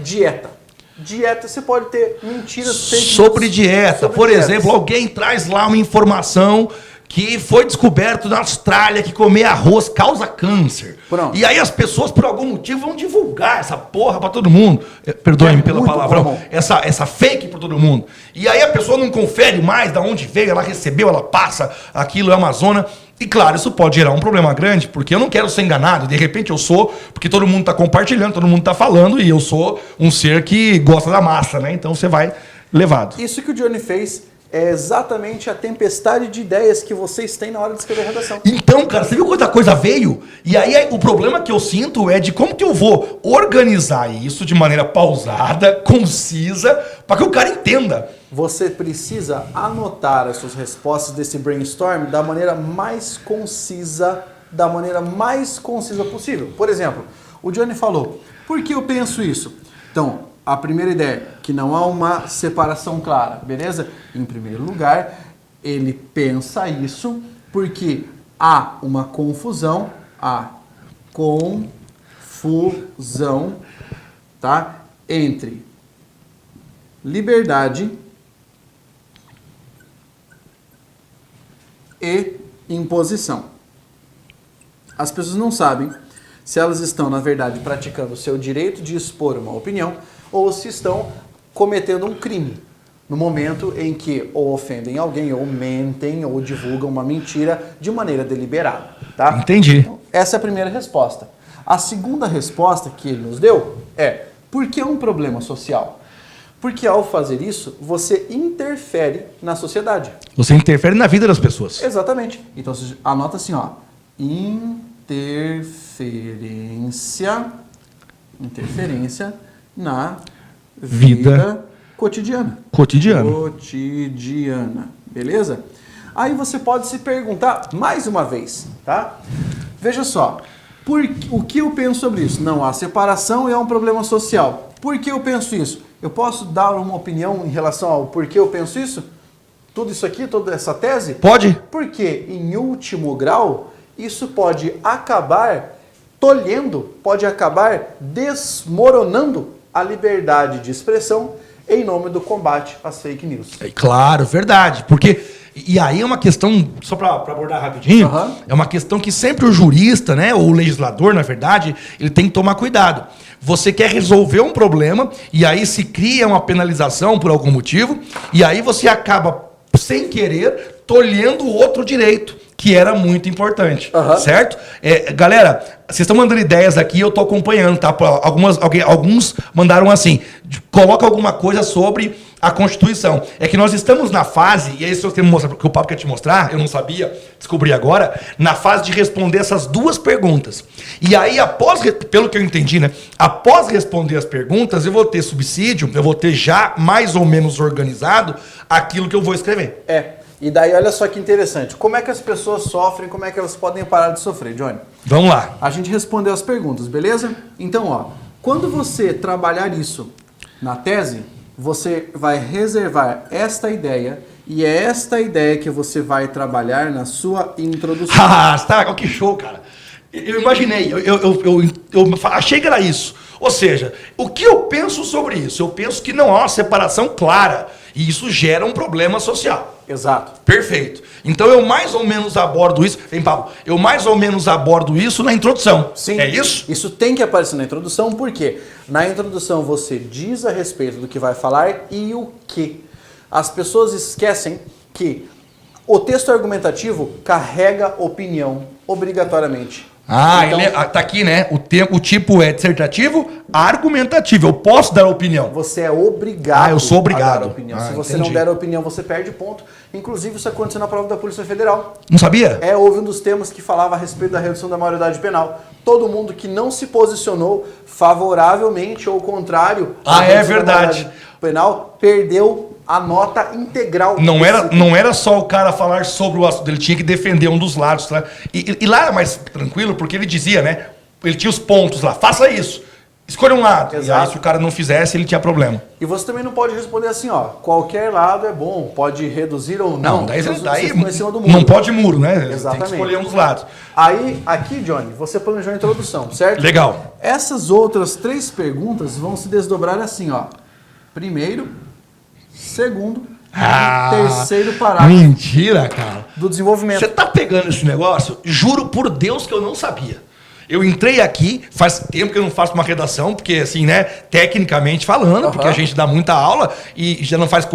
Dieta. Dieta, você pode ter mentiras fake news Sobre dieta. sobre Por dietas. exemplo, alguém traz lá uma informação que foi descoberto na Austrália que comer arroz causa câncer. Pronto. E aí as pessoas, por algum motivo, vão divulgar essa porra pra todo mundo. Perdoe-me pelo muito palavrão. comum. Essa fake pra todo mundo. E aí a pessoa não confere mais de onde veio, ela recebeu, ela passa, aquilo é uma zona. E claro, isso pode gerar um problema grande, porque eu não quero ser enganado. De repente eu sou, porque todo mundo está compartilhando, todo mundo está falando, e eu sou um ser que gosta da massa, né? Então você vai levado. Isso que o Johnny fez é exatamente a tempestade de ideias que vocês têm na hora de escrever a redação. Então, cara, você viu quanta coisa veio? E aí o problema que eu sinto é de como que eu vou organizar isso de maneira pausada, concisa, para que o cara entenda. Você precisa anotar as suas respostas desse brainstorm da maneira mais concisa possível. Por exemplo, o Johnny falou: por que eu penso isso? Então, a primeira ideia, que não há uma separação clara, beleza? Em primeiro lugar, ele pensa isso porque há uma confusão, tá? Entre liberdade e imposição. As pessoas não sabem se elas estão, na verdade, praticando o seu direito de expor uma opinião ou se estão cometendo um crime no momento em que ou ofendem alguém, ou mentem, ou divulgam uma mentira de maneira deliberada. Tá? Entendi. Então, essa é a primeira resposta. A segunda resposta que ele nos deu é: por que é um problema social? Porque ao fazer isso, você interfere na sociedade. Você interfere na vida das pessoas. Exatamente. Então você anota assim, ó. Interferência na vida cotidiana. Cotidiano. Beleza? Aí você pode se perguntar mais uma vez, tá? Veja só. O que eu penso sobre isso? Não há separação e é um problema social. Por que eu penso isso? Eu posso dar uma opinião em relação ao porquê eu penso isso? Tudo isso aqui, toda essa tese? Pode? Porque, em último grau, isso pode acabar tolhendo, pode acabar desmoronando a liberdade de expressão em nome do combate às fake news. Claro, verdade. Porque, e aí é uma questão, só para abordar rapidinho, é uma questão que sempre o jurista, né, ou o legislador, na verdade, ele tem que tomar cuidado. Você quer resolver um problema e aí se cria uma penalização por algum motivo e aí você acaba, sem querer, tolhendo o outro direito, que era muito importante, Aham. certo? Galera, vocês estão mandando ideias aqui, eu estou acompanhando, tá? Alguns mandaram assim, coloca alguma coisa sobre a Constituição. É que nós estamos na fase, e é isso que o Pablo quer te mostrar, eu não sabia, descobri agora, na fase de responder essas duas perguntas. E aí, pelo que eu entendi, né? Após responder as perguntas, eu vou ter subsídio, eu vou ter já mais ou menos organizado aquilo que eu vou escrever. E daí olha só que interessante, como é que as pessoas sofrem, como é que elas podem parar de sofrer, Johnny? Vamos lá. A gente respondeu as perguntas, beleza? Então, ó, quando você trabalhar isso na tese, você vai reservar esta ideia e é esta ideia que você vai trabalhar na sua introdução. Tá, que show, cara. Eu imaginei, eu achei que era isso. Ou seja, o que eu penso sobre isso? Eu penso que não há uma separação clara e isso gera um problema social. Exato. Perfeito. Então eu mais ou menos abordo isso. Vem, Pablo. Eu mais ou menos abordo isso na introdução. Sim. É isso? Isso tem que aparecer na introdução, porque na introdução você diz a respeito do que vai falar e o que. As pessoas esquecem que o texto argumentativo carrega opinião obrigatoriamente. Então, tá aqui, né? O tipo é dissertativo, argumentativo. Eu posso dar opinião. Você é obrigado eu sou obrigado. a dar opinião. Se você Entendi. não der opinião, você perde ponto. Inclusive, isso aconteceu na prova da Polícia Federal. Não sabia? Houve um dos temas que falava a respeito da redução da maioridade penal. Todo mundo que não se posicionou favoravelmente ou contrário à é redução da verdade. maioridade penal perdeu a nota integral. Não era só o cara falar sobre o assunto, ele tinha que defender um dos lados. Tá? E lá era mais tranquilo, porque ele dizia, né? Ele tinha os pontos lá, faça isso, escolha um lado. Exato. E aí, se o cara não fizesse, ele tinha problema. E você também não pode responder assim, ó, qualquer lado é bom, pode reduzir ou não. Daí Vocês estão em cima do muro. não pode muro, né? Exatamente. Tem que escolher um dos lados. Aí, aqui, Johnny, você planejou a introdução, certo? Legal. Essas outras 3 perguntas vão se desdobrar assim, ó. Primeiro, segundo e terceiro parágrafo Mentira, cara. do desenvolvimento. Você tá pegando esse negócio? Juro por Deus que eu não sabia. Eu entrei aqui, faz tempo que eu não faço uma redação, porque assim, né, tecnicamente falando, porque a gente dá muita aula e já não faço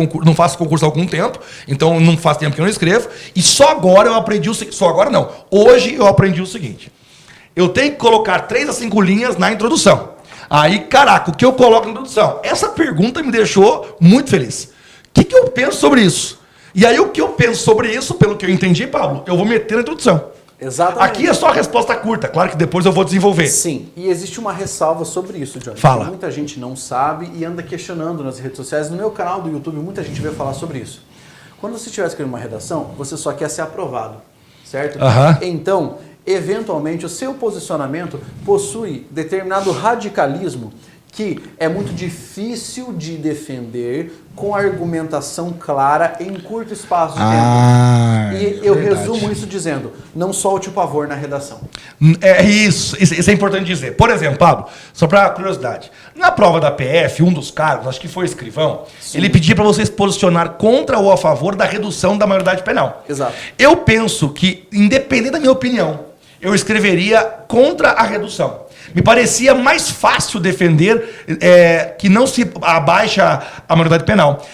concurso há algum tempo, então não faz tempo que eu não escrevo, e só agora eu aprendi só agora não. Hoje eu aprendi o seguinte: eu tenho que colocar 3 a 5 linhas na introdução. Aí, caraca, o que eu coloco na introdução? Essa pergunta me deixou muito feliz. O que eu penso sobre isso? E aí, o que eu penso sobre isso, pelo que eu entendi, Pablo, eu vou meter na introdução. Exatamente. Aqui é só a resposta curta, claro que depois eu vou desenvolver. Sim, e existe uma ressalva sobre isso, Johnny. Fala. Muita gente não sabe e anda questionando nas redes sociais. No meu canal do YouTube, muita gente veio falar sobre isso. Quando você estiver escrevendo uma redação, você só quer ser aprovado, certo? Então, eventualmente, o seu posicionamento possui determinado radicalismo que é muito difícil de defender com argumentação clara em curto espaço de tempo. E eu resumo isso dizendo, não solte o pavor na redação. É isso é importante dizer. Por exemplo, Pablo, só para curiosidade, na prova da PF, um dos cargos, acho que foi escrivão, Sim. ele pedia para você se posicionar contra ou a favor da redução da maioridade penal. Exato. Eu penso que, independente da minha opinião, eu escreveria contra a redução. Me parecia mais fácil defender que não se abaixa a maioridade penal.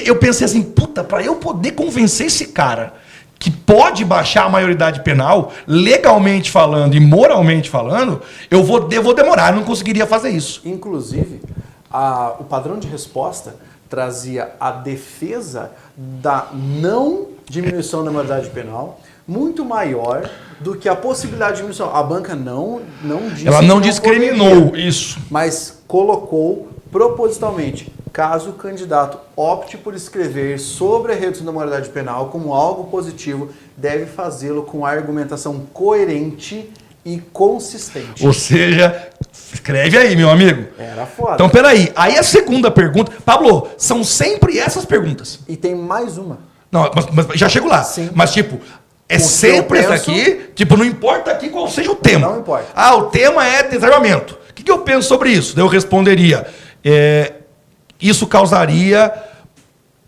Eu pensei assim, puta, para eu poder convencer esse cara que pode baixar a maioridade penal, legalmente falando e moralmente falando, eu vou demorar, eu não conseguiria fazer isso. Inclusive, o padrão de resposta trazia a defesa da não diminuição da maioridade penal muito maior do que a possibilidade de diminuição. A banca não disse. Ela não que discriminou poderia, isso. mas colocou propositalmente, caso o candidato opte por escrever sobre a redução da maioridade penal como algo positivo, deve fazê-lo com argumentação coerente e consistente. Ou seja, escreve aí, meu amigo. Era foda. Então, peraí. Aí a segunda pergunta... Pablo, são sempre essas perguntas. E tem mais uma. Não, mas já chego lá. Sim. Mas, tipo, é O sempre que eu essa penso- aqui. Tipo, não importa aqui qual seja o tema. Não importa. O tema é desarmamento. O que eu penso sobre isso? Daí eu responderia... isso causaria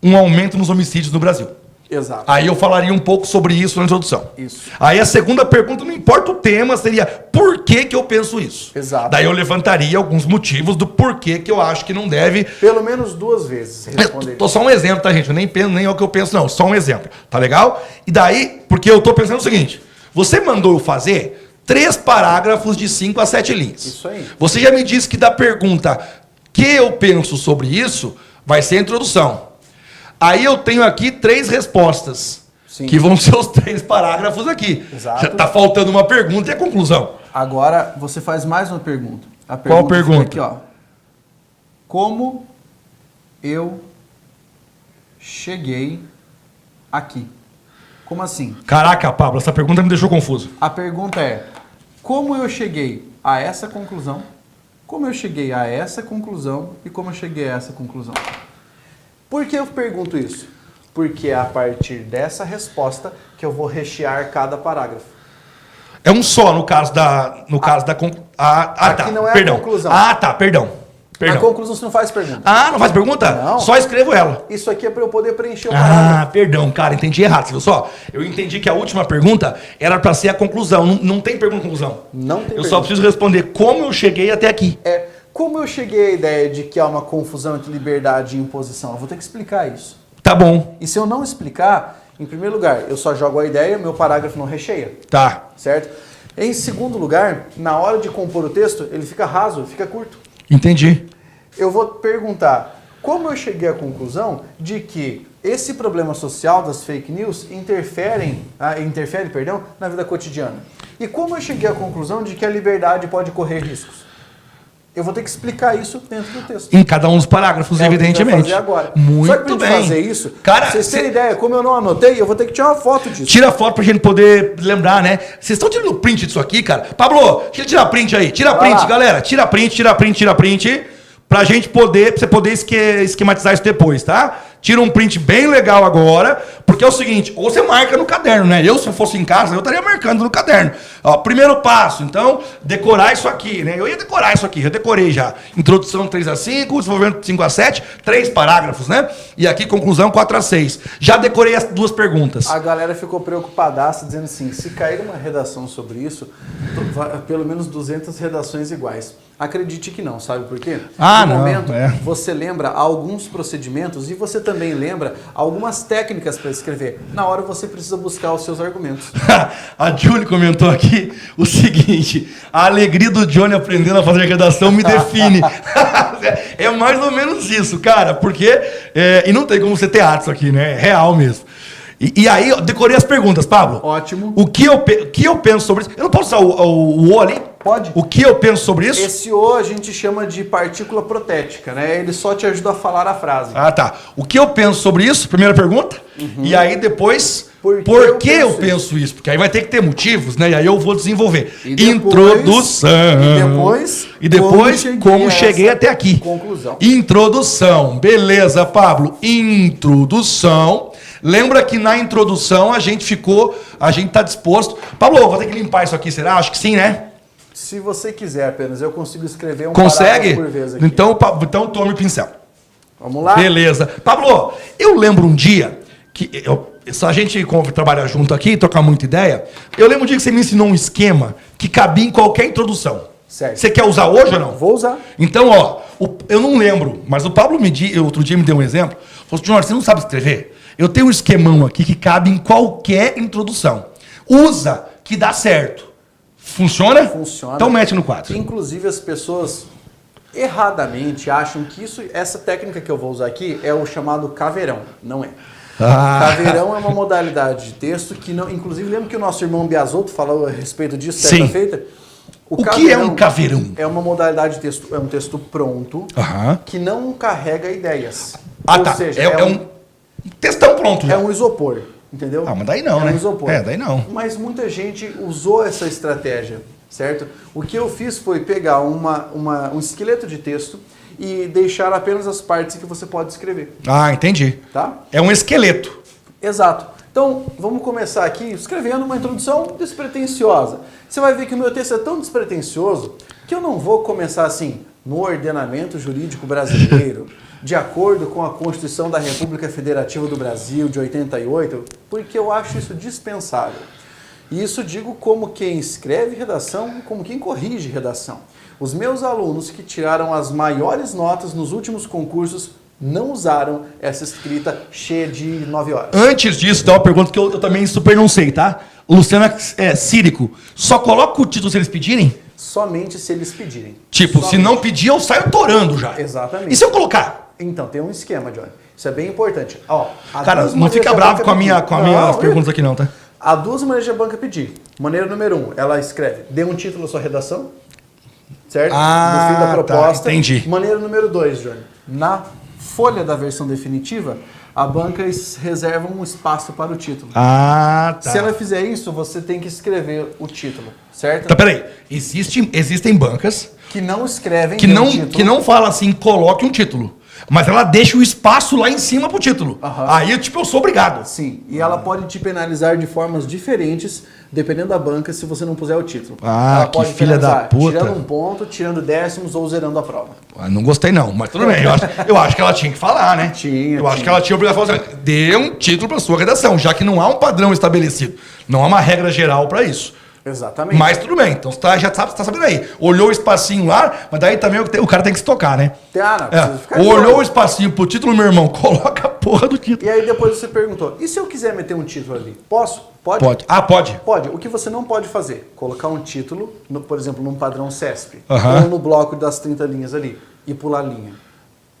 um aumento nos homicídios no Brasil. Exato. Aí eu falaria um pouco sobre isso na introdução. Isso. Aí a segunda pergunta, não importa o tema, seria por que que eu penso isso? Exato. Daí eu levantaria alguns motivos do porquê que eu acho que não deve. Pelo menos 2 vezes responder. Tô só um exemplo, tá, gente? Eu nem penso, nem é o que eu penso, não. Só um exemplo. Tá legal? E daí, porque eu tô pensando o seguinte: você mandou eu fazer 3 parágrafos de 5 a 7 linhas. Isso aí. Você já me disse que da pergunta que eu penso sobre isso, vai ser a introdução. Aí eu tenho aqui 3 respostas. Sim. Que vão ser os 3 parágrafos aqui. Exato. Já tá faltando uma pergunta e a conclusão. Agora você faz mais uma pergunta. A Qual pergunta? Aqui, ó. Como eu cheguei aqui? Como assim? Caraca, Pablo, essa pergunta me deixou confuso. A pergunta é: como eu cheguei a essa conclusão? Como eu cheguei a essa conclusão e como eu cheguei a essa conclusão? Por que eu pergunto isso? Porque é a partir dessa resposta que eu vou rechear cada parágrafo. É um só no caso da Aqui tá. não é a Perdão. conclusão. Ah, tá, perdão. Na conclusão você não faz pergunta. Ah, não faz pergunta? Não. Só escrevo ela. Isso aqui é para eu poder preencher o parágrafo. Ah, perdão, cara, entendi errado. Você viu só? Eu entendi que a última pergunta era para ser a conclusão. Não tem pergunta conclusão. Não tem pergunta. Eu só preciso responder como eu cheguei até aqui. Como eu cheguei à ideia de que há uma confusão entre liberdade e imposição? Eu vou ter que explicar isso. Tá bom. E se eu não explicar, em primeiro lugar, eu só jogo a ideia, meu parágrafo não recheia. Tá. Certo? Em segundo lugar, na hora de compor o texto, ele fica raso, fica curto. Entendi. Eu vou perguntar como eu cheguei à conclusão de que esse problema social das fake news interfere na vida cotidiana. E como eu cheguei à conclusão de que a liberdade pode correr riscos. Eu vou ter que explicar isso dentro do texto. Em cada um dos parágrafos, evidentemente. Fazer agora. Muito Só que pra gente bem. fazer isso, Cara, vocês terem ideia, como eu não anotei, eu vou ter que tirar uma foto disso. Tira a foto pra gente poder lembrar, né? Vocês estão tirando print disso aqui, cara? Pablo, deixa eu tirar print aí. Tira Vai print, lá. galera. Tira print. Pra gente poder, pra você poder esquematizar isso depois, tá? Tira um print bem legal agora, porque é o seguinte, ou você marca no caderno, né? Eu, se eu fosse em casa, eu estaria marcando no caderno. Ó, primeiro passo, então, decorar isso aqui, né? Eu ia decorar isso aqui, já decorei já. Introdução 3 a 5, desenvolvimento 5 a 7, 3 parágrafos, né? E aqui, conclusão 4 a 6. Já decorei as 2 perguntas. A galera ficou preocupadaça, dizendo assim, se cair uma redação sobre isso, pelo menos 200 redações iguais. Acredite que não, sabe por quê? Ah, no não, momento, é. você lembra alguns procedimentos e você também lembra algumas técnicas para escrever. Na hora você precisa buscar os seus argumentos. A Julie comentou aqui o seguinte: a alegria do Johnny aprendendo a fazer redação me define. É mais ou menos isso, cara, porque. E não tem como você ter ato isso aqui, né? É real mesmo. E aí, eu decorei as perguntas, Pablo. Ótimo. O que eu penso sobre isso? Eu não posso usar o O ali? Pode. O que eu penso sobre isso? Esse O a gente chama de partícula protética, né? Ele só te ajuda a falar a frase. Ah, tá. O que eu penso sobre isso? Primeira pergunta. E aí depois, Por que eu penso isso? Porque aí vai ter que ter motivos, né? E aí eu vou desenvolver. E depois- Introdução. E depois, como cheguei a essa até aqui. conclusão. Introdução. Beleza, Pablo. Introdução. Lembra que na introdução a gente tá disposto. Pablo, vou ter que limpar isso aqui, será? Acho que sim, né? Se você quiser apenas, eu consigo escrever um Consegue? parágrafo por vez aqui. Então tome o pincel. Vamos lá? Beleza. Pablo, eu lembro um dia que se a gente trabalhar junto aqui, trocar muita ideia, eu lembro um dia que você me ensinou um esquema que cabia em qualquer introdução. Certo. Você quer usar hoje ou não? Vou usar. Então, ó, eu não lembro, mas o Pablo outro dia me deu um exemplo. Falou, Júnior, você não sabe escrever? Eu tenho um esquemão aqui que cabe em qualquer introdução. Usa, que dá certo. Funciona? Funciona. Então mete no quadro. Inclusive as pessoas erradamente acham que essa técnica que eu vou usar aqui é o chamado caveirão. Não é. Caveirão é uma modalidade de texto que não. Inclusive, lembra que o nosso irmão Biasotto falou a respeito disso certa Sim. feita? O que é um caveirão? É uma modalidade de texto, é um texto pronto que não carrega ideias. Ou Tá. seja, É um textão pronto já. é um isopor, entendeu? Ah, mas daí não, né? Um isopor. Daí não. Mas muita gente usou essa estratégia, certo? O que eu fiz foi pegar um esqueleto de texto e deixar apenas as partes que você pode escrever, Ah, entendi. tá? É um esqueleto. Exato. Então, vamos começar aqui escrevendo uma introdução despretensiosa. Você vai ver que o meu texto é tão despretensioso que eu não vou começar assim, no ordenamento jurídico brasileiro, de acordo com a Constituição da República Federativa do Brasil de 88, porque eu acho isso dispensável. E isso digo como quem escreve redação e como quem corrige redação. Os meus alunos que tiraram as maiores notas nos últimos concursos não usaram essa escrita cheia de 9 horas. Antes disso, tem uma pergunta que eu também super não sei, tá? O Luciano é círico. Só coloca o título se eles pedirem? Somente se eles pedirem. Tipo, Somente. se não pedir, eu saio torando já. Exatamente. E se eu colocar? Então, tem um esquema, Johnny. Isso é bem importante. Ó, Cara, não fica bravo com as minhas perguntas aqui não, tá? Há duas maneiras de a banca pedir. Maneira número 1, ela escreve, dê um título à sua redação, certo? Ah, no fim da proposta. tá, entendi. Maneira número 2, Johnny. Na folha da versão definitiva, a banca reserva um espaço para o título. Ah, tá. Se ela fizer isso, você tem que escrever o título, certo? Tá, peraí. Existem bancas Que não escrevem que não fala assim, coloque um título. Mas ela deixa o espaço lá em cima pro título. Aí, eu sou obrigado. Sim, e ela pode te penalizar de formas diferentes, dependendo da banca, se você não puser o título. Ah, ela que pode filha da puta. tirando um ponto, tirando décimos ou zerando a prova. Não gostei não, mas tudo bem. Eu acho que ela tinha que falar, né? Tinha. Acho que ela tinha obrigação de falar, dê um título para sua redação, já que não há um padrão estabelecido. Não há uma regra geral para isso. Exatamente. Mas tudo bem, então você já tá sabendo aí. Olhou o espacinho lá, mas daí também o cara tem que se tocar, né? Precisa ficar olhou o espacinho pro título, meu irmão, coloca a porra do título. E aí depois você perguntou, e se eu quiser meter um título ali? Posso? Pode? Pode. Ah, pode? Pode. O que você não pode fazer? Colocar um título, por exemplo, num padrão CESP, Aham. ou no bloco das 30 linhas ali, e pular linha.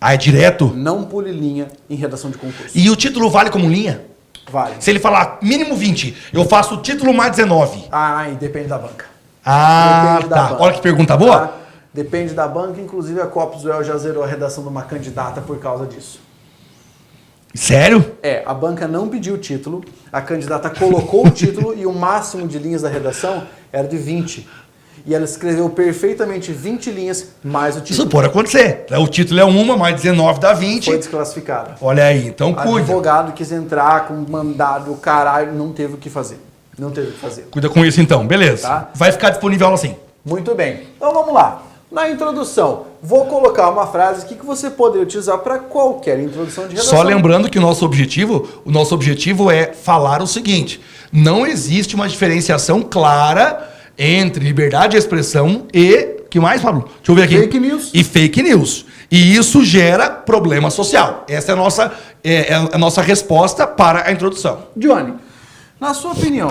Ah, é direto? Não pule linha em redação de concurso. E o título vale como linha? Vale. Se ele falar mínimo 20, eu faço o título mais 19. Ah, e depende da banca. Ah, Depende da tá. banca. Olha que pergunta boa. Tá? Depende da banca, inclusive a Copswell já zerou a redação de uma candidata por causa disso. Sério? A banca não pediu o título, a candidata colocou o título e o máximo de linhas da redação era de 20. E ela escreveu perfeitamente 20 linhas mais o Isso título. pode acontecer. O título é uma, mais 19 dá 20. Foi desclassificada. Olha aí, então O cuida. advogado quis entrar com mandado, o caralho, não teve o que fazer. Não teve o que fazer. Cuida com isso então, beleza. Tá. Vai ficar disponível assim. Muito bem. Então vamos lá. Na introdução, vou colocar uma frase aqui que você poderia utilizar para qualquer introdução de redação. Só lembrando que o nosso objetivo é falar o seguinte: não existe uma diferenciação clara entre liberdade de expressão e... que mais, Pablo? Deixa eu ver aqui. Fake news. E fake news. E isso gera problema social. Essa é a nossa resposta para a introdução. Johnny, na sua opinião,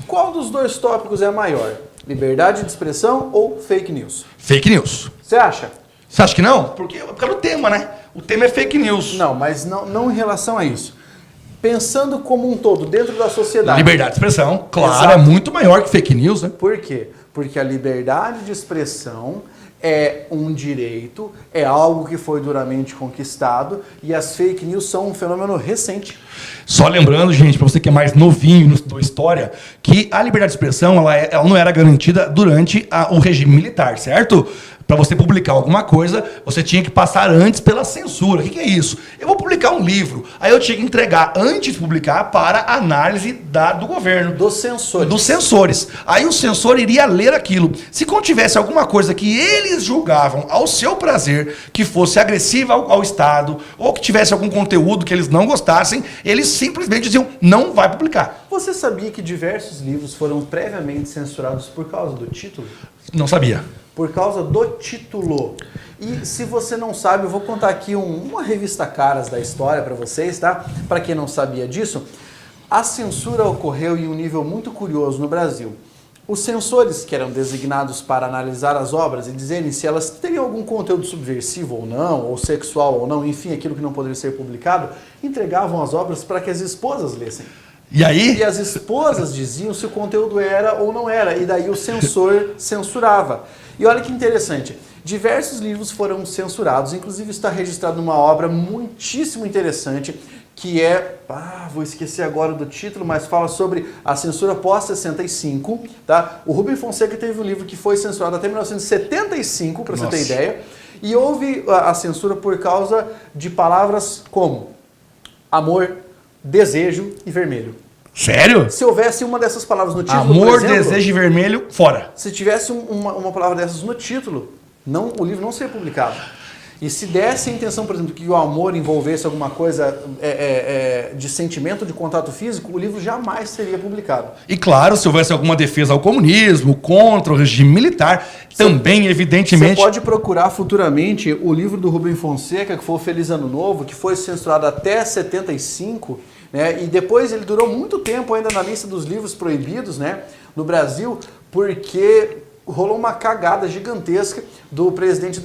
qual dos dois tópicos é maior? Liberdade de expressão ou fake news? Fake news. Você acha? Você acha que não? Porque é por causa do tema, né? O tema é fake news. Não, mas não em relação a isso. Pensando como um todo, dentro da sociedade. Liberdade de expressão, claro, Exato. é muito maior que fake news, né? Por quê? Porque a liberdade de expressão é um direito, é algo que foi duramente conquistado e as fake news são um fenômeno recente. Só lembrando, gente, para você que é mais novinho da história, que a liberdade de expressão ela não era garantida durante o regime militar, certo? Para você publicar alguma coisa, você tinha que passar antes pela censura. O que é isso? Eu vou publicar um livro, aí eu tinha que entregar antes de publicar para análise do governo. Dos censores. Dos censores. Aí o censor iria ler aquilo. Se contivesse alguma coisa que eles julgavam ao seu prazer, que fosse agressiva ao Estado, ou que tivesse algum conteúdo que eles não gostassem, eles simplesmente diziam, não vai publicar. Você sabia que diversos livros foram previamente censurados por causa do título? Não sabia. Por causa do título. E se você não sabe, eu vou contar aqui uma revista caras da história para vocês, tá? Para quem não sabia disso, a censura ocorreu em um nível muito curioso no Brasil. Os censores, que eram designados para analisar as obras e dizerem se elas teriam algum conteúdo subversivo ou não, ou sexual ou não, enfim, aquilo que não poderia ser publicado, entregavam as obras para que as esposas lessem. E aí? E as esposas diziam se o conteúdo era ou não era, e daí o censor censurava. E olha que interessante, diversos livros foram censurados, inclusive está registrado numa obra muitíssimo interessante, que é, vou esquecer agora do título, mas fala sobre a censura pós-65, tá? O Rubem Fonseca teve um livro que foi censurado até 1975, para você ter ideia, e houve a censura por causa de palavras como amor, desejo e vermelho. Sério? Se houvesse uma dessas palavras no título, Amor, por exemplo, desejo e vermelho, fora. se tivesse uma palavra dessas no título, o livro não seria publicado. E se desse a intenção, por exemplo, que o amor envolvesse alguma coisa de sentimento, de contato físico, o livro jamais seria publicado. E claro, se houvesse alguma defesa ao comunismo, contra o regime militar, também, evidentemente... Você pode procurar futuramente o livro do Rubem Fonseca, que foi o Feliz Ano Novo, que foi censurado até 75, né? E depois ele durou muito tempo ainda na lista dos livros proibidos, né, no Brasil, porque rolou uma cagada gigantesca do presidente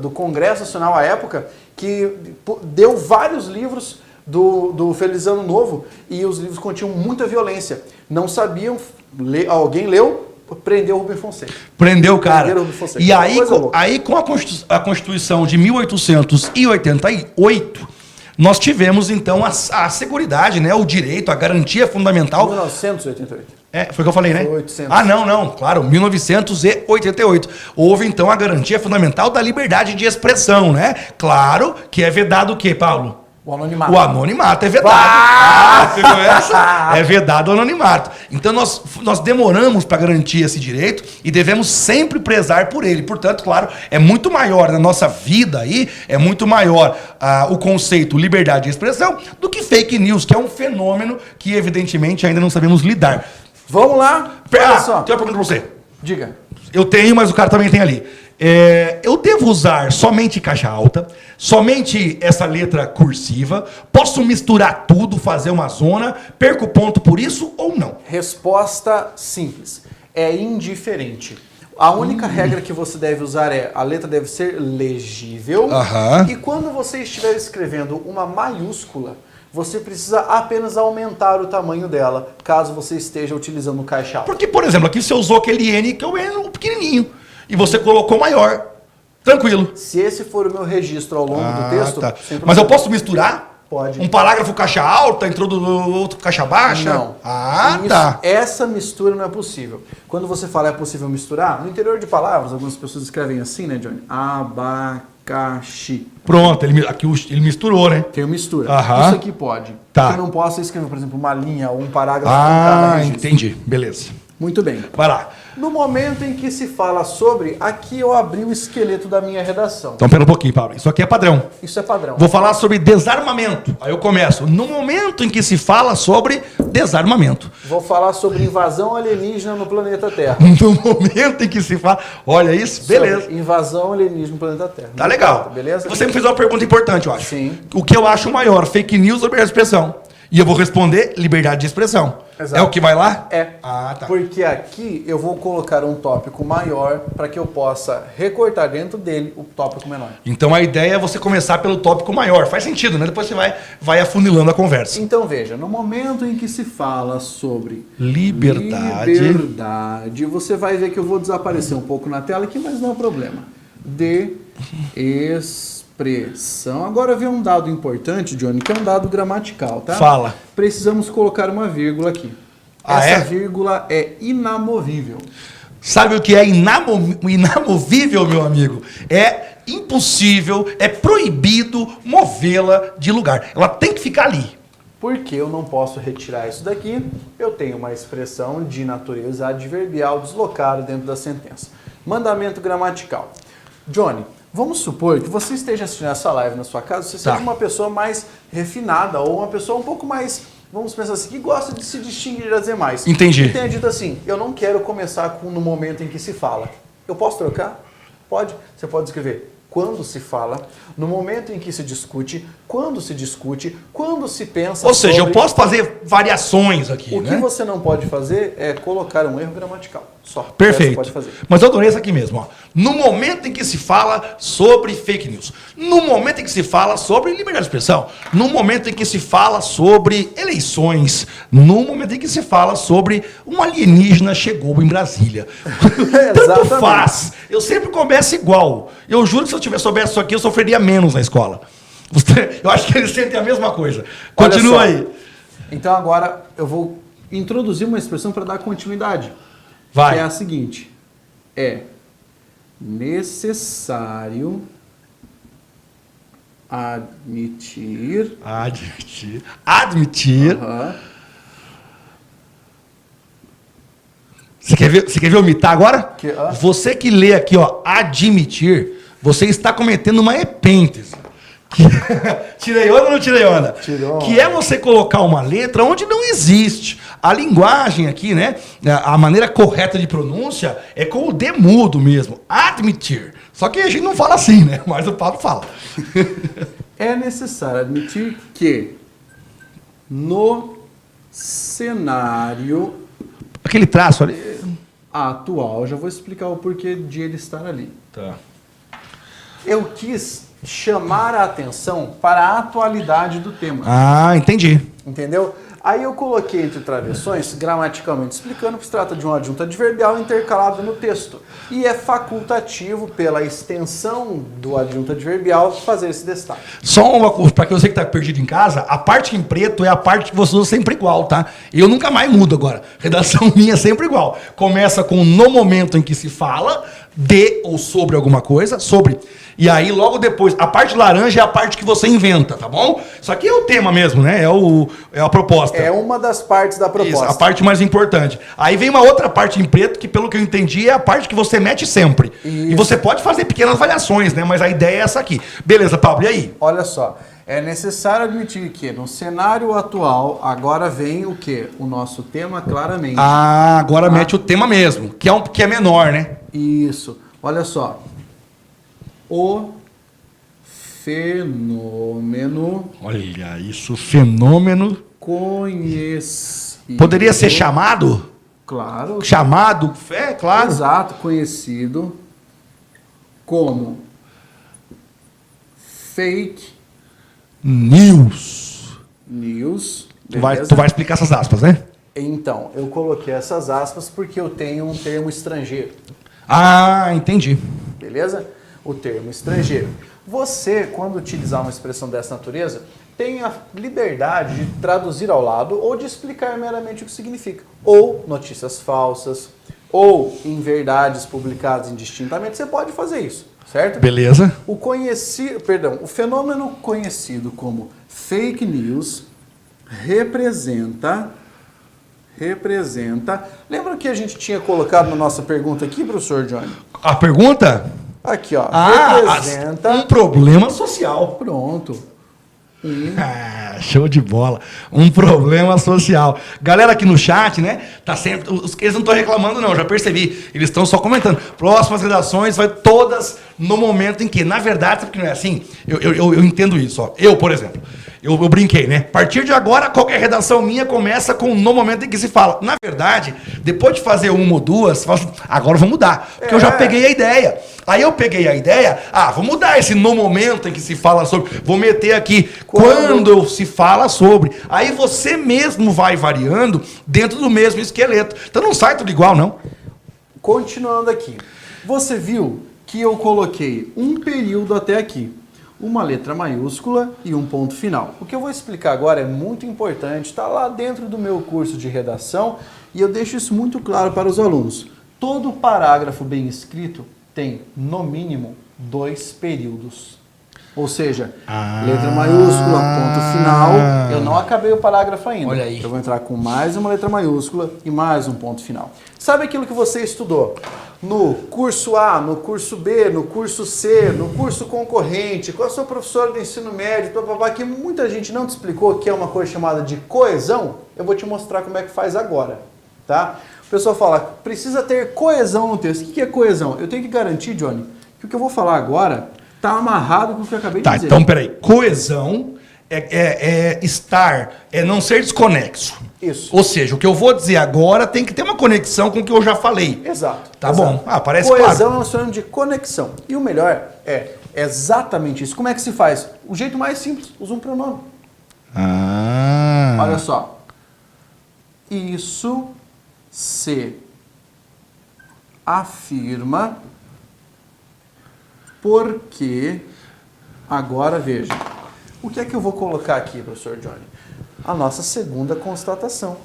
do Congresso Nacional à época, que deu vários livros do Feliz Ano Novo e os livros continham muita violência. Não sabiam, alguém leu, prendeu o Rubem Fonseca. Prendeu o cara. Prenderam o Rubem Fonseca. E aí, com a Constituição de 1888, nós tivemos, então, a seguridade, né, o direito, a garantia fundamental... 1988. Foi o que eu falei, né? Foi 800. Ah, não, claro, 1988. Houve, então, a garantia fundamental da liberdade de expressão, né? Claro que é vedado o quê, Paulo? O anonimato. O anonimato é vedado. Você conhece? É vedado o anonimato. Então nós demoramos para garantir esse direito e devemos sempre prezar por ele. Portanto, claro, é muito maior na nossa vida aí, é muito maior o conceito liberdade de expressão do que fake news, que é um fenômeno que evidentemente ainda não sabemos lidar. Vamos lá? Olha só. Tem uma pergunta para você. Diga. Eu tenho, mas o cara também tem ali. Eu devo usar somente caixa alta, somente essa letra cursiva, posso misturar tudo, fazer uma zona, perco ponto por isso ou não? Resposta simples. É indiferente. A única regra que você deve usar é a letra deve ser legível. E quando você estiver escrevendo uma maiúscula, você precisa apenas aumentar o tamanho dela, caso você esteja utilizando caixa alta. Porque, por exemplo, aqui você usou aquele N que é o N pequenininho. E você colocou maior. Tranquilo. Se esse for o meu registro ao longo do texto... Tá. Mas eu posso misturar? Pode. Um parágrafo caixa alta, entrou do outro caixa baixa? Não. Tá. Essa mistura não é possível. Quando você fala é possível misturar, no interior de palavras, algumas pessoas escrevem assim, né, Johnny? Abacaxi. Pronto, ele misturou, né? Tem mistura. Isso aqui pode. Tá. Eu não posso escrever, por exemplo, uma linha ou um parágrafo. Entendi. Beleza. Muito bem. Vai lá. No momento em que se fala sobre, aqui eu abri o esqueleto da minha redação. Então, pera um pouquinho, Paulo. Isso aqui é padrão. Isso é padrão. Vou falar sobre desarmamento. Aí eu começo. No momento em que se fala sobre desarmamento. Vou falar sobre invasão alienígena no planeta Terra. No momento em que se fala... Olha isso? Beleza. Sobre invasão alienígena no planeta Terra. Tá legal. Beleza? Você me fez uma pergunta importante, eu acho. Sim. O que eu acho maior, fake news ou liberdade de expressão? E eu vou responder liberdade de expressão. Exato. É o que vai lá? É. Tá. Porque aqui eu vou colocar um tópico maior para que eu possa recortar dentro dele o tópico menor. Então a ideia é você começar pelo tópico maior. Faz sentido, né? Depois você vai afunilando a conversa. Então veja, no momento em que se fala sobre liberdade, você vai ver que eu vou desaparecer um pouco na tela aqui, mas não é problema. De expressão. Agora vem um dado importante, Johnny, que é um dado gramatical, tá? Fala. Precisamos colocar uma vírgula aqui. Essa vírgula é inamovível. Sabe o que é inamovível, meu amigo? É impossível, é proibido movê-la de lugar. Ela tem que ficar ali. Porque eu não posso retirar isso daqui, eu tenho uma expressão de natureza adverbial deslocada dentro da sentença. Mandamento gramatical. Johnny, vamos supor que você esteja assistindo essa live na sua casa, você seja uma pessoa mais refinada ou uma pessoa um pouco mais, vamos pensar assim, que gosta de se distinguir das demais. Entendi. E tenha dito assim, eu não quero começar no momento em que se fala. Eu posso trocar? Pode. Você pode escrever quando se fala, no momento em que se discute, quando se pensa. Ou seja, eu posso fazer variações aqui, O que você não pode fazer é colocar um erro gramatical. Só. Perfeito. Pode fazer. Mas eu adorei isso aqui mesmo. Ó. No momento em que se fala sobre fake news, no momento em que se fala sobre liberdade de expressão, no momento em que se fala sobre eleições, no momento em que se fala sobre um alienígena chegou em Brasília. Tanto faz. Eu sempre começo igual. Eu juro que se eu soubesse isso aqui, eu sofreria menos na escola. Eu acho que eles sentem a mesma coisa. Continua aí. Então agora eu vou introduzir uma expressão para dar continuidade. Vai. Que é a seguinte. É necessário admitir. Você quer ver omitar agora? Você que lê aqui, ó, admitir, você está cometendo uma epêntese. Tirei onda ou não tirei onda? Tirou. Que é você colocar uma letra onde não existe. A linguagem aqui, né? A maneira correta de pronúncia é com o D mudo mesmo. Admitir. Só que a gente não fala assim, né? Mas o Pablo fala. É necessário admitir que no cenário Aquele traço ali. atual, já vou explicar o porquê de ele estar ali. Tá. Eu quis chamar a atenção para a atualidade do tema. Ah, entendi. Entendeu? Aí eu coloquei entre travessões, gramaticalmente explicando que se trata de uma adjunta adverbial intercalada no texto. E é facultativo, pela extensão do adjunto adverbial, fazer esse destaque. Só uma coisa, para você que está perdido em casa, a parte em preto é a parte que você usa sempre igual, tá? Eu nunca mais mudo agora. Redação minha é sempre igual. Começa com no momento em que se fala, de ou sobre alguma coisa, sobre. E aí, logo depois, a parte laranja é a parte que você inventa, tá bom? Isso aqui é o tema mesmo, né? É a proposta. É uma das partes da proposta. Isso, a parte mais importante. Aí vem uma outra parte em preto, que pelo que eu entendi, é a parte que você mete sempre. Isso. E você pode fazer pequenas variações, né? Mas a ideia é essa aqui. Beleza, Pablo, e aí? Olha só, é necessário admitir que no cenário atual, agora vem o quê? O nosso tema claramente. Ah, agora mete o tema mesmo, que é menor, né? Isso. Olha só. O fenômeno Olha isso, fenômeno. conhecido. Poderia ser chamado? Claro. Chamado, claro. Exato, conhecido como fake News. news. Tu Beleza? vai explicar essas aspas, né? Então, eu coloquei essas aspas porque eu tenho um termo estrangeiro. Ah, entendi. Beleza? O termo estrangeiro. Você, quando utilizar uma expressão dessa natureza, tem a liberdade de traduzir ao lado ou de explicar meramente o que significa. Ou notícias falsas, ou inverdades publicadas indistintamente, você pode fazer isso, certo? Beleza. O fenômeno conhecido como fake news representa. Lembra que a gente tinha colocado na nossa pergunta aqui, professor Johnny? A pergunta? Aqui, ó. Representa um problema social. Pronto. Show de bola. Um problema social. Galera aqui no chat, né? Tá sempre. Eles não estão reclamando, não, já percebi. Eles estão só comentando. Próximas redações vai todas no momento em que, na verdade, sabe que não é assim? Eu entendo isso, ó. Eu, por exemplo. Eu brinquei, né? A partir de agora, qualquer redação minha começa com no momento em que se fala. Na verdade, depois de fazer uma ou duas, você fala assim, agora eu vou mudar. Porque eu já peguei a ideia. Aí eu peguei a ideia, vou mudar esse no momento em que se fala sobre. Vou meter aqui quando se fala sobre. Aí você mesmo vai variando dentro do mesmo esqueleto. Então não sai tudo igual, não. Continuando aqui. Você viu que eu coloquei um período até aqui, uma letra maiúscula e um ponto final. O que eu vou explicar agora é muito importante, está lá dentro do meu curso de redação e eu deixo isso muito claro para os alunos. Todo parágrafo bem escrito tem, no mínimo, 2 períodos. Ou seja, letra maiúscula, ponto final. Eu não acabei o parágrafo ainda. Olha aí. Eu vou entrar com mais uma letra maiúscula e mais um ponto final. Sabe aquilo que você estudou no curso A, no curso B, no curso C, no curso concorrente, com a sua professora do ensino médio, que muita gente não te explicou, que é uma coisa chamada de coesão? Eu vou te mostrar como é que faz agora, tá? O pessoal fala, precisa ter coesão no texto. O que é coesão? Eu tenho que garantir, Johnny, que o que eu vou falar agora está amarrado com o que eu acabei de dizer. Então, peraí. Coesão é não ser desconexo. Isso. Ou seja, o que eu vou dizer agora tem que ter uma conexão com o que eu já falei. Exato. Tá exato. bom. Parece coesão claro. é um sinônimo de conexão. E o melhor é exatamente isso. Como é que se faz? O jeito mais simples, usa um pronome. Olha só. Isso se afirma porque... Agora veja. O que é que eu vou colocar aqui, professor Johnny? A nossa segunda constatação.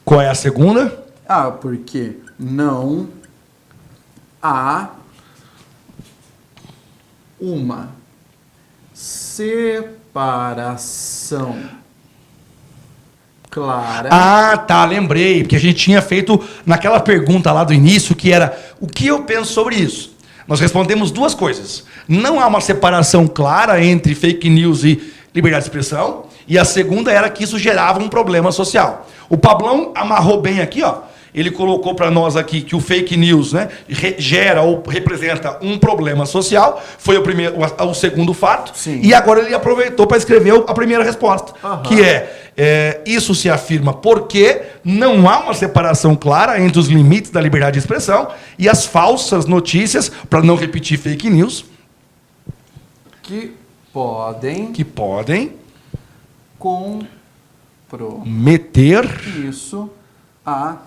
Qual é a segunda? Porque não há uma separação clara. Lembrei, porque a gente tinha feito naquela pergunta lá do início, que era, o que eu penso sobre isso? Nós respondemos duas coisas. Não há uma separação clara entre fake news e liberdade de expressão. E a segunda era que isso gerava um problema social. O Pablão amarrou bem aqui, ó. Ele colocou para nós aqui que o fake news, né, gera ou representa um problema social. Foi o segundo fato. Sim. E agora ele aproveitou para escrever a primeira resposta, que isso se afirma porque não há uma separação clara entre os limites da liberdade de expressão e as falsas notícias, para não repetir fake news, Que podem meter isso a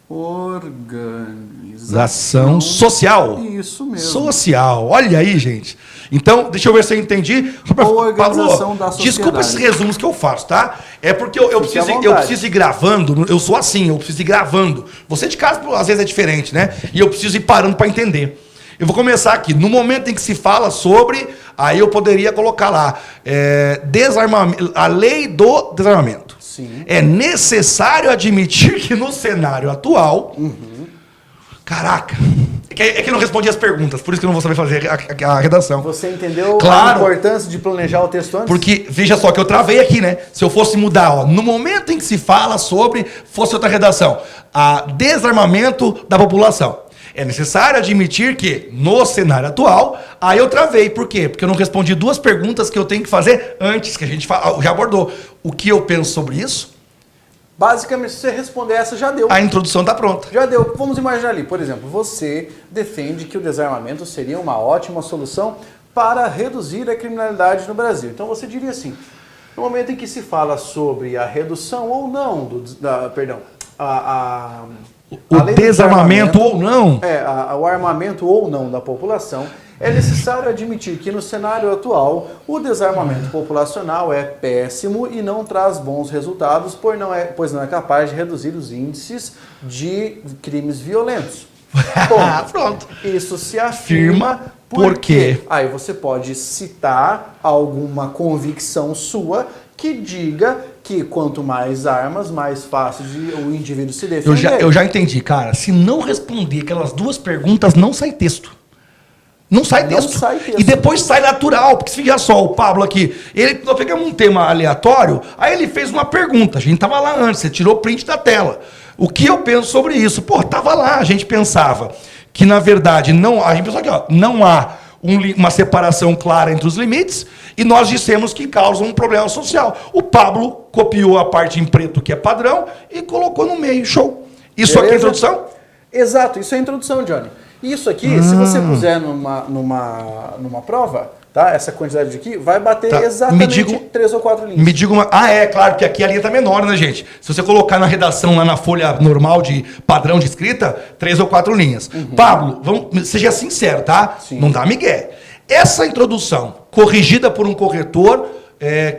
organização social. Isso mesmo. Social. Olha aí, gente. Então, deixa eu ver se eu entendi. Ou organização da sociedade. Desculpa esses resumos que eu faço, tá? É porque eu preciso ir gravando. Eu sou assim, eu preciso ir gravando. Você de casa, às vezes, é diferente, né? E eu preciso ir parando para entender. Eu vou começar aqui. No momento em que se fala sobre... Aí eu poderia colocar lá. Desarmamento, a lei do desarmamento. Sim. É necessário admitir que no cenário atual... Caraca! É que eu não respondi as perguntas, por isso que eu não vou saber fazer a redação. Você entendeu Claro. a importância de planejar o texto antes? Porque, veja só, que eu travei aqui, né? Se eu fosse mudar, ó, no momento em que se fala sobre, fosse outra redação, a desarmamento da população. É necessário admitir que, no cenário atual, aí eu travei. Por quê? Porque eu não respondi duas perguntas que eu tenho que fazer antes, que a gente já abordou. O que eu penso sobre isso? Basicamente, se você responder essa, já deu. A introdução está pronta. Já deu. Vamos imaginar ali, por exemplo, você defende que o desarmamento seria uma ótima solução para reduzir a criminalidade no Brasil. Então você diria assim, no momento em que se fala sobre a redução ou não, o desarmamento ou não. O armamento ou não da população, é necessário admitir que no cenário atual o desarmamento populacional é péssimo e não traz bons resultados, pois não é capaz de reduzir os índices de crimes violentos. Pronto. Isso se afirma por quê? Aí você pode citar alguma convicção sua que diga que quanto mais armas, mais fácil o indivíduo se defender. Eu já entendi, cara. Se não responder aquelas duas perguntas, não sai texto. Não sai texto. E depois sai natural, porque se veja só, o Pablo aqui, nós pegamos um tema aleatório, aí ele fez uma pergunta, a gente tava lá antes, você tirou print da tela. O que eu penso sobre isso? Pô, tava lá, a gente pensava que na verdade a gente pensou aqui, ó, não há uma separação clara entre os limites, e nós dissemos que causa um problema social. O Pablo copiou a parte em preto, que é padrão, e colocou no meio, show. Isso aqui é a introdução? Exato, isso é a introdução, Johnny. Isso aqui, se você puser numa prova, tá? Essa quantidade aqui vai bater exatamente 3 ou 4 linhas. Me diga uma... claro, porque aqui a linha tá menor, né, gente? Se você colocar na redação lá na folha normal de padrão de escrita, 3 ou 4 linhas. Pablo, seja sincero, tá? Sim. Não dá migué. Essa introdução, corrigida por um corretor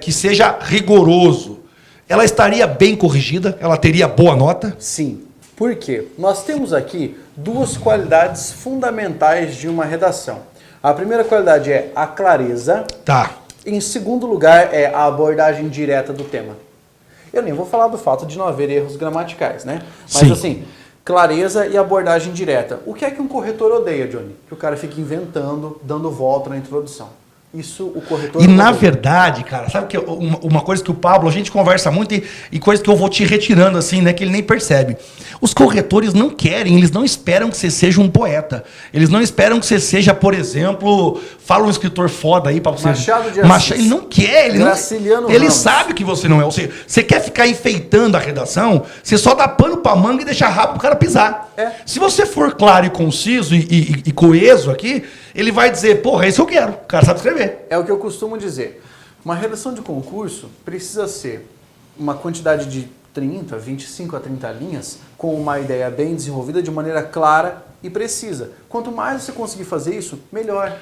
que seja rigoroso, ela estaria bem corrigida? Ela teria boa nota? Sim. Por quê? Nós temos aqui duas qualidades fundamentais de uma redação. A primeira qualidade é a clareza. Tá. Em segundo lugar é a abordagem direta do tema. Eu nem vou falar do fato de não haver erros gramaticais, né? Mas Sim. assim, clareza e abordagem direta. O que é que um corretor odeia, Johnny? Que o cara fica inventando, dando volta na introdução. Isso o corretor... E na verdade, cara, sabe que uma coisa que o Pablo, a gente conversa muito e coisa que eu vou te retirando assim, né, que ele nem percebe. Os corretores não querem, eles não esperam que você seja um poeta. Eles não esperam que você seja, por exemplo, fala um escritor foda aí pra você. Machado de Assis. Ele não quer, ele sabe que você não é. Você quer ficar enfeitando a redação, você só dá pano pra manga e deixa rápido o cara pisar. Se você for claro e conciso e coeso aqui, ele vai dizer, porra, é isso que eu quero. O cara sabe escrever. É o que eu costumo dizer. Uma redação de concurso precisa ser uma quantidade de 25 a 30 linhas com uma ideia bem desenvolvida de maneira clara e precisa. Quanto mais você conseguir fazer isso, melhor.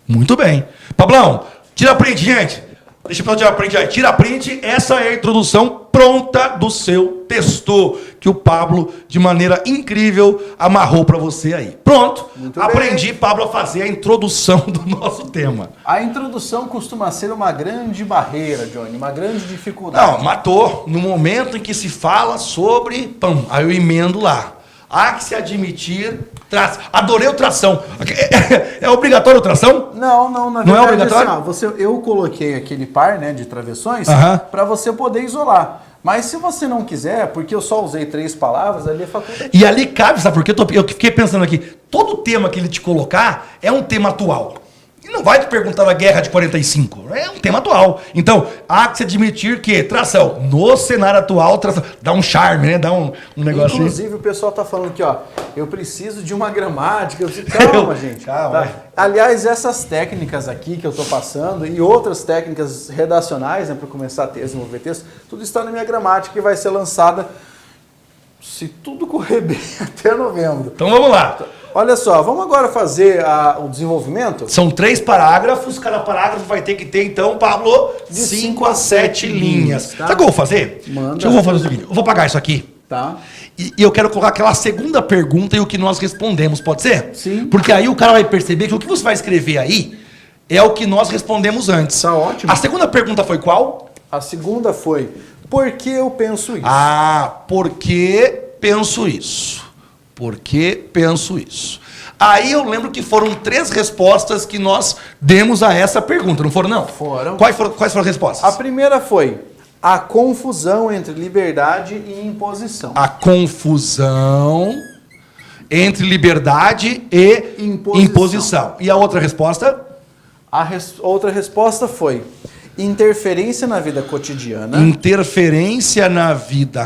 Muito bem. Pablão, tira print, gente. Deixa eu tirar print aí. Tira print. Essa é a introdução pronta do seu texto que o Pablo, de maneira incrível, amarrou para você aí. Pronto. Muito aprendi, bem. Pablo, a fazer a introdução do nosso tema. A introdução costuma ser uma grande barreira, Johnny, uma grande dificuldade. Não, matou. No momento em que se fala sobre... Pam, aí eu emendo lá. Há que se admitir tração. Adorei o tração. É obrigatório o tração? Não, na verdade, não é obrigatório? Assim, eu coloquei aquele par, né, de travessões para você poder isolar. Mas se você não quiser, porque eu só usei 3 palavras, ali é facultativo. E ali cabe, sabe por quê? Eu fiquei pensando aqui, todo tema que ele te colocar é um tema atual. E não vai te perguntar da guerra de 45, é um tema atual. Então, há que se admitir que tração, no cenário atual, tração, dá um charme, né? Dá um negócio. Inclusive, o pessoal tá falando aqui, ó, eu preciso de uma gramática. Eu disse, calma, gente. Calma. Tá? Aliás, essas técnicas aqui que eu tô passando e outras técnicas redacionais, né, para começar a desenvolver texto, tudo está na minha gramática que vai ser lançada, se tudo correr bem, até novembro. Então vamos lá. Olha só, vamos agora fazer o desenvolvimento? São 3 parágrafos, cada parágrafo vai ter que ter, então, Pablo, de 5 a 7 linhas. Tá? Sabe o que eu vou fazer? Manda. Eu vou fazer o seguinte, eu vou pagar isso aqui. Tá. E eu quero colocar aquela segunda pergunta e o que nós respondemos, pode ser? Sim. Porque aí o cara vai perceber que o que você vai escrever aí é o que nós respondemos antes. Tá ótimo. A segunda pergunta foi qual? A segunda foi, por que eu penso isso? Ah, por que penso isso? Por que penso isso? Aí eu lembro que foram 3 respostas que nós demos a essa pergunta, não foram não? Foram. Quais foram as respostas? A primeira foi a confusão entre liberdade e imposição. A confusão entre liberdade e imposição. E a outra resposta? Outra resposta foi interferência na vida cotidiana. Interferência na vida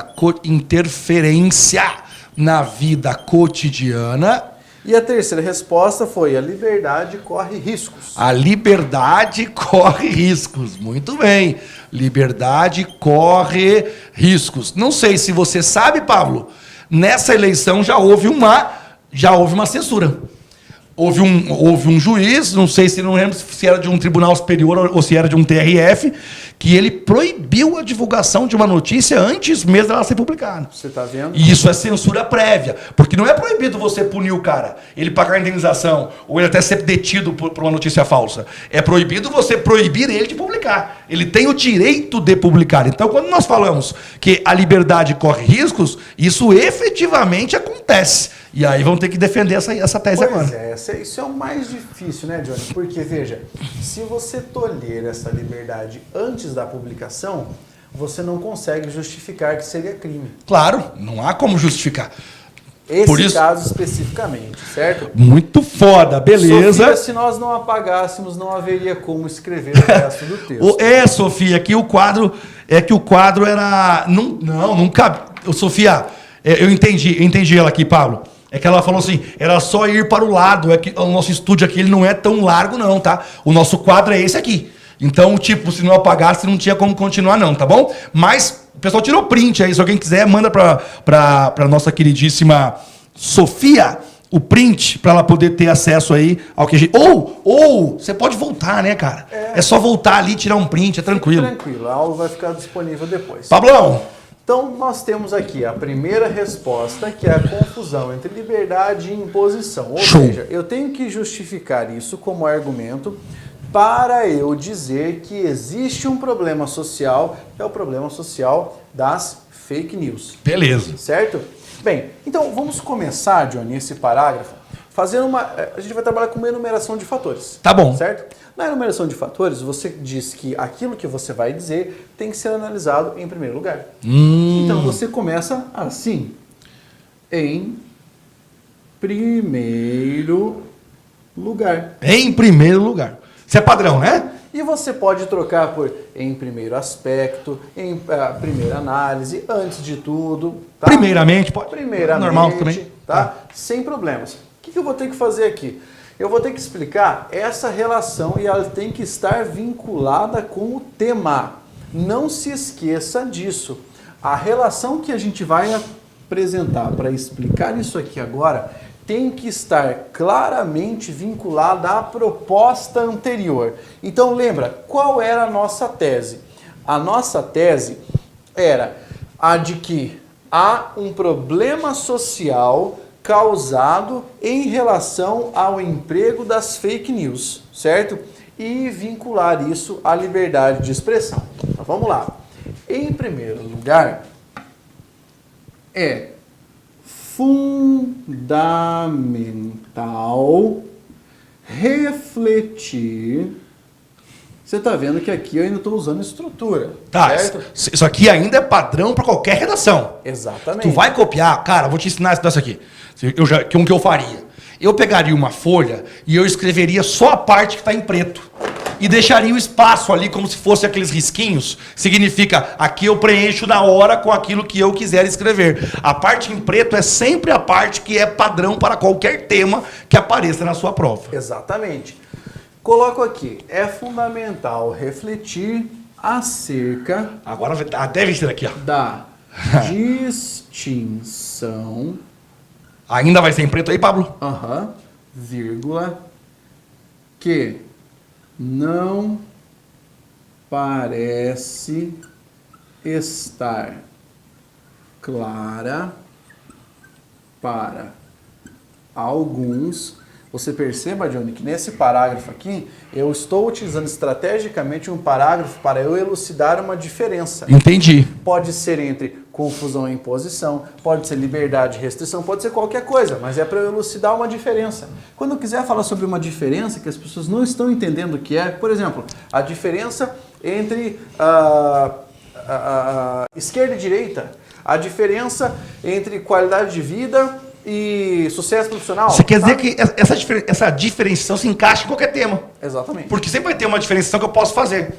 cotidiana. E a terceira resposta foi a liberdade corre riscos. A liberdade corre riscos. Muito bem. Liberdade corre riscos. Não sei se você sabe, Pablo, nessa eleição já houve uma censura. Houve um juiz, não sei se não lembro se era de um tribunal superior ou se era de um TRF, que ele proibiu a divulgação de uma notícia antes mesmo dela ser publicada. Você está vendo? E isso é censura prévia, porque não é proibido você punir o cara, ele pagar a indenização, ou ele até ser detido por uma notícia falsa. É proibido você proibir ele de publicar. Ele tem o direito de publicar. Então, quando nós falamos que a liberdade corre riscos, isso efetivamente acontece. E aí vão ter que defender essa tese agora. Pois é, isso é o mais difícil, né, Johnny? Porque, veja, se você tolher essa liberdade antes da publicação, você não consegue justificar que seria crime. Claro, não há como justificar. Esse caso especificamente, certo? Muito foda, beleza. Sofia, se nós não apagássemos, não haveria como escrever o resto do texto. Sofia, que o quadro era... Não cabe. Sofia, eu entendi ela aqui, Pablo. É que ela falou assim, era só ir para o lado. É que o nosso estúdio aqui ele não é tão largo não, tá? O nosso quadro é esse aqui. Então, tipo, se não apagasse, não tinha como continuar não, tá bom? Mas o pessoal tirou print aí. Se alguém quiser, manda pra nossa queridíssima Sofia o print para ela poder ter acesso aí ao que a gente... Ou você pode voltar, né, cara? É só voltar ali, tirar um print, é tranquilo. Tranquilo, a aula vai ficar disponível depois. Pablão! Então, nós temos aqui a primeira resposta, que é a confusão entre liberdade e imposição. Ou seja, eu tenho que justificar isso como argumento para eu dizer que existe um problema social, que é o problema social das fake news. Beleza. Certo? Bem, então vamos começar, Johnny, esse parágrafo, fazendo a gente vai trabalhar com uma enumeração de fatores. Tá bom. Certo? Na enumeração de fatores, você diz que aquilo que você vai dizer tem que ser analisado em primeiro lugar. Então você começa assim. Em primeiro lugar. Em primeiro lugar. Isso é padrão, né? E você pode trocar por em primeiro aspecto, em primeira análise, antes de tudo. Tá? Primeiramente, pode. Primeiramente, normal também. Tá? Sem problemas. O que eu vou ter que fazer aqui? Eu vou ter que explicar essa relação e ela tem que estar vinculada com o tema. Não se esqueça disso. A relação que a gente vai apresentar para explicar isso aqui agora tem que estar claramente vinculada à proposta anterior. Então lembra, qual era a nossa tese? A nossa tese era a de que há um problema social causado em relação ao emprego das fake news, certo? E vincular isso à liberdade de expressão. Então, vamos lá. Em primeiro lugar, é fundamental refletir. Você está vendo que aqui eu ainda estou usando estrutura. Tá, certo? isso aqui ainda é padrão para qualquer redação. Exatamente. Tu vai copiar, cara, vou te ensinar isso aqui. O que eu faria? Eu pegaria uma folha e eu escreveria só a parte que está em preto. E deixaria o espaço ali como se fosse aqueles risquinhos. Significa, aqui eu preencho na hora com aquilo que eu quiser escrever. A parte em preto é sempre a parte que é padrão para qualquer tema que apareça na sua prova. Exatamente. Coloco aqui, é fundamental refletir acerca... Agora deve ser aqui, ó. Da distinção... Ainda vai ser em preto aí, Pablo? Vírgula, que não parece estar clara para alguns. Você perceba, Johnny, que nesse parágrafo aqui, eu estou utilizando estrategicamente um parágrafo para eu elucidar uma diferença. Entendi. Pode ser entre confusão e imposição, pode ser liberdade e restrição, pode ser qualquer coisa, mas é para eu elucidar uma diferença. Quando eu quiser falar sobre uma diferença que as pessoas não estão entendendo o que é, por exemplo, a diferença entre esquerda e direita, a diferença entre qualidade de vida e sucesso profissional. Você quer dizer que essa diferenciação se encaixa em qualquer tema. Exatamente. Porque sempre vai ter uma diferenciação que eu posso fazer.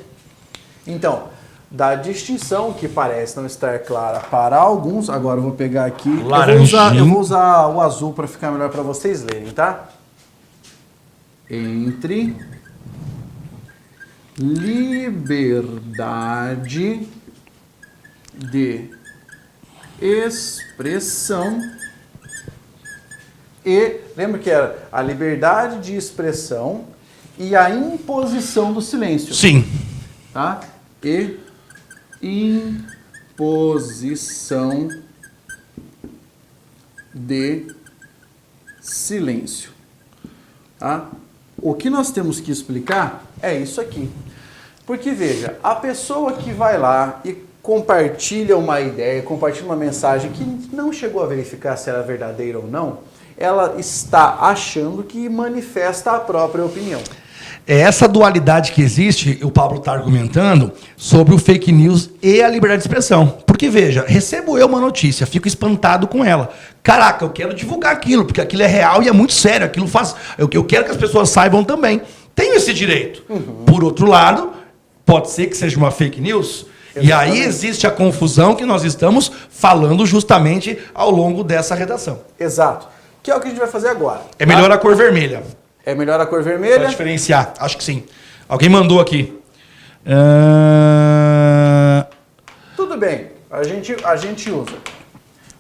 Então, da distinção que parece não estar clara para alguns, agora eu vou pegar aqui, eu vou usar o azul para ficar melhor para vocês lerem, tá? Entre liberdade de expressão e, lembra que era a liberdade de expressão e a imposição do silêncio. Sim. Tá? E imposição de silêncio. Tá? O que nós temos que explicar é isso aqui. Porque, veja, a pessoa que vai lá e compartilha uma ideia, compartilha uma mensagem que não chegou a verificar se era verdadeira ou não, ela está achando que manifesta a própria opinião. É essa dualidade que existe, o Pablo está argumentando, sobre o fake news e a liberdade de expressão. Porque, veja, recebo eu uma notícia, fico espantado com ela. Caraca, eu quero divulgar aquilo, porque aquilo é real e é muito sério. Aquilo faz. Eu quero que as pessoas saibam também. Tenho esse direito. Por outro lado, pode ser que seja uma fake news. Exatamente. E aí existe a confusão que nós estamos falando justamente ao longo dessa redação. Exato. Que é o que a gente vai fazer agora. É melhor a cor vermelha. É melhor a cor vermelha? Para diferenciar, acho que sim. Alguém mandou aqui. Tudo bem, a gente usa.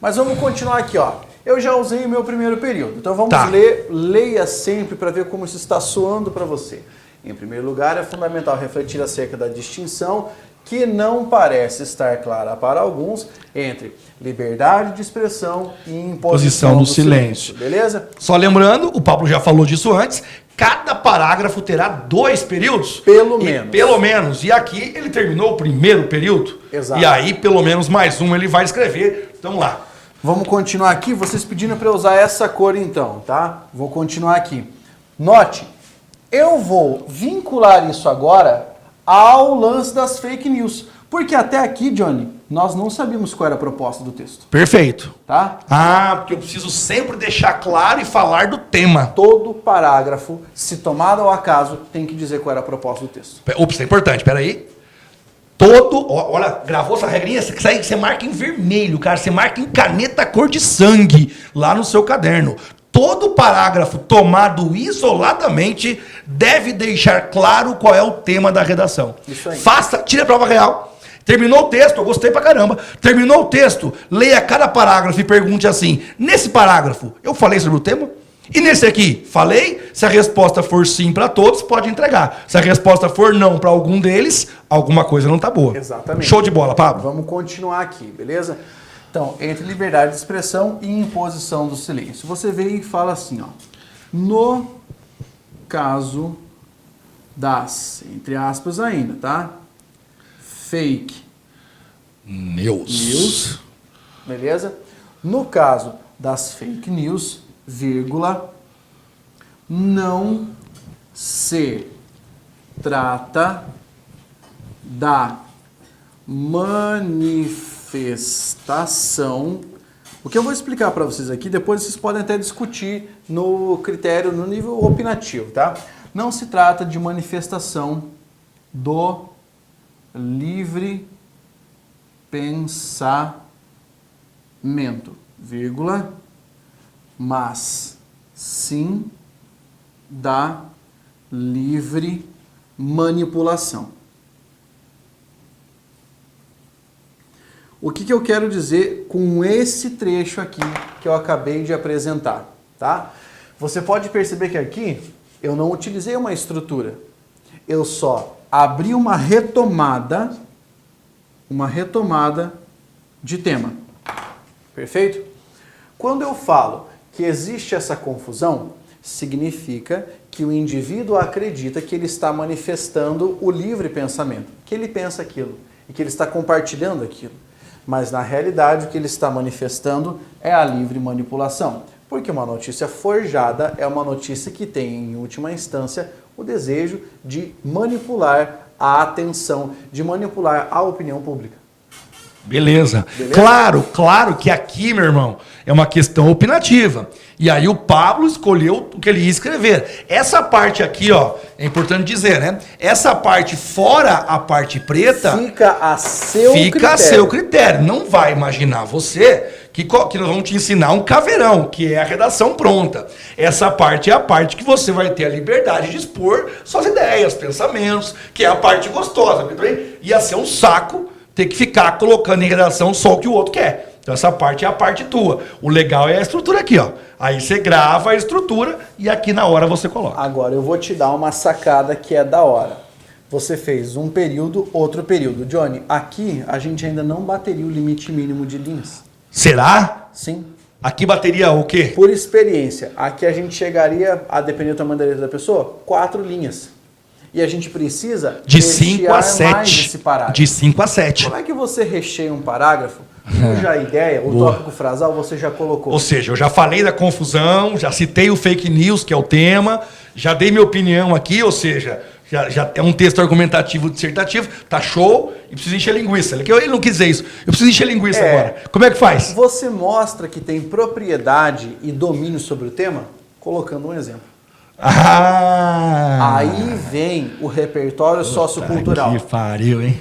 Mas vamos continuar aqui, ó. Eu já usei o meu primeiro período, então vamos ler. Leia sempre para ver como isso está soando para você. Em primeiro lugar, é fundamental refletir acerca da distinção que não parece estar clara para alguns entre liberdade de expressão e imposição do silêncio. Beleza? Só lembrando, o Pablo já falou disso antes, cada parágrafo terá 2 períodos. Pelo menos. Pelo menos. E aqui ele terminou o primeiro período. Exato. E aí, pelo menos mais um ele vai escrever. Então lá. Vamos continuar aqui. Vocês pedindo para eu usar essa cor então, tá? Vou continuar aqui. Note, eu vou vincular isso agora ao lance das fake news. Porque até aqui, Johnny, nós não sabíamos qual era a proposta do texto. Perfeito. Tá? Porque eu preciso sempre deixar claro e falar do tema. Todo parágrafo, se tomado ao acaso, tem que dizer qual era a proposta do texto. Ops, isso é importante, peraí. Olha, gravou essa regrinha? Você marca em vermelho, cara. Você marca em caneta cor de sangue lá no seu caderno. Todo parágrafo tomado isoladamente deve deixar claro qual é o tema da redação. Isso aí. Tire a prova real. Terminou o texto, eu gostei pra caramba. Terminou o texto, leia cada parágrafo e pergunte assim: nesse parágrafo, eu falei sobre o tema? E nesse aqui, falei? Se a resposta for sim para todos, pode entregar. Se a resposta for não para algum deles, alguma coisa não tá boa. Exatamente. Show de bola, Pablo. Vamos continuar aqui, beleza? Então, entre liberdade de expressão e imposição do silêncio. Você vem e fala assim, ó. No caso das, entre aspas ainda, tá? Fake news. Beleza? No caso das fake news, vírgula, não se trata da manifestação. O que eu vou explicar para vocês aqui, depois vocês podem até discutir no critério, no nível opinativo, tá? Não se trata de manifestação do livre pensamento, vírgula, mas sim da livre manipulação. O que eu quero dizer com esse trecho aqui que eu acabei de apresentar, tá? Você pode perceber que aqui eu não utilizei uma estrutura. Eu só abri uma retomada de tema. Perfeito? Quando eu falo que existe essa confusão, significa que o indivíduo acredita que ele está manifestando o livre pensamento, que ele pensa aquilo e que ele está compartilhando aquilo. Mas na realidade o que ele está manifestando é a livre manipulação. Porque uma notícia forjada é uma notícia que tem, em última instância, o desejo de manipular a atenção, de manipular a opinião pública. Beleza. Beleza? Claro que aqui, meu irmão, é uma questão opinativa. E aí o Pablo escolheu o que ele ia escrever. Essa parte aqui, ó, é importante dizer, né? Essa parte fora a parte preta Fica a seu critério. Não vai imaginar você que nós vamos te ensinar um caveirão, que é a redação pronta. Essa parte é a parte que você vai ter a liberdade de expor suas ideias, pensamentos, que é a parte gostosa. Também ia ser um saco ter que ficar colocando em redação só o que o outro quer. Então essa parte é a parte tua. O legal é a estrutura aqui, ó. Aí você grava a estrutura e aqui na hora você coloca. Agora eu vou te dar uma sacada que é da hora. Você fez um período, outro período. Johnny, aqui a gente ainda não bateria o limite mínimo de linhas. Será? Sim. Aqui bateria o quê? Por experiência, aqui a gente chegaria, a depender do tamanho da letra da pessoa, 4 linhas. E a gente precisa de 5 a 7. Mais esse parágrafo. De 5 a 7. Como é que você recheia um parágrafo cuja ideia, o tópico frasal, você já colocou? Ou seja, eu já falei da confusão, já citei o fake news, que é o tema, já dei minha opinião aqui, ou seja, já é um texto argumentativo dissertativo, tá show, e preciso encher linguiça. Ele não quis dizer isso, eu preciso encher linguiça agora. Como é que faz? Você mostra que tem propriedade e domínio sobre o tema, colocando um exemplo. Aí vem o repertório sociocultural. Que pariu, hein?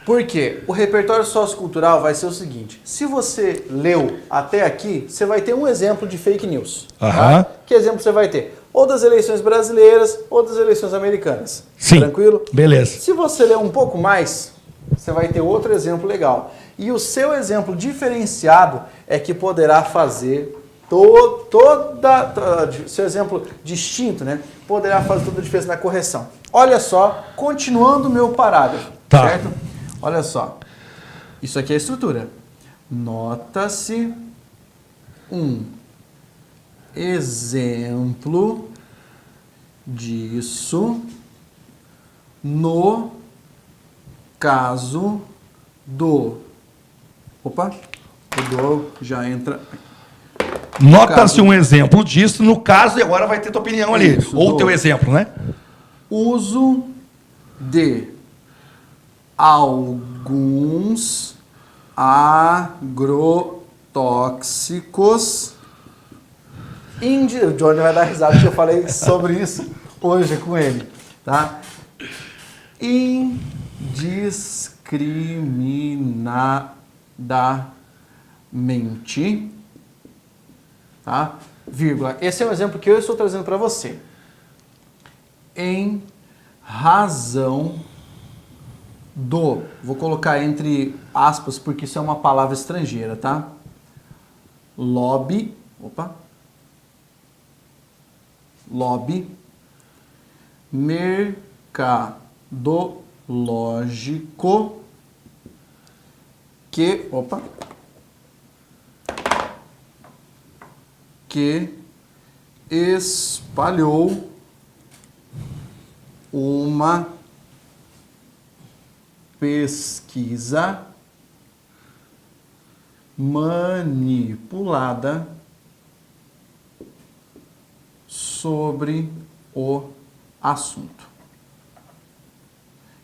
Por quê? O repertório sociocultural vai ser o seguinte: se você leu até aqui, você vai ter um exemplo de fake news. Tá? Que exemplo você vai ter? Ou das eleições brasileiras, ou das eleições americanas. Sim. Tranquilo? Beleza. Se você ler um pouco mais, você vai ter outro exemplo legal. E o seu exemplo diferenciado é que poderá fazer seu exemplo distinto, né? Poderá fazer toda a diferença na correção. Olha só, continuando o meu parágrafo, certo? Olha só, isso aqui é a estrutura. Nota-se um exemplo disso no caso do... Opa, o do já entra... Nota-se um exemplo disso no caso, e agora vai ter tua opinião ali. Isso, ou teu exemplo, né? Uso de alguns agrotóxicos. O Johnny vai dar risada que eu falei sobre isso hoje com ele, tá? Indiscriminadamente, tá? Vírgula. Esse é um exemplo que eu estou trazendo para você. Em razão do, vou colocar entre aspas porque isso é uma palavra estrangeira, tá? Lobby mercadológico que espalhou uma pesquisa manipulada sobre o assunto.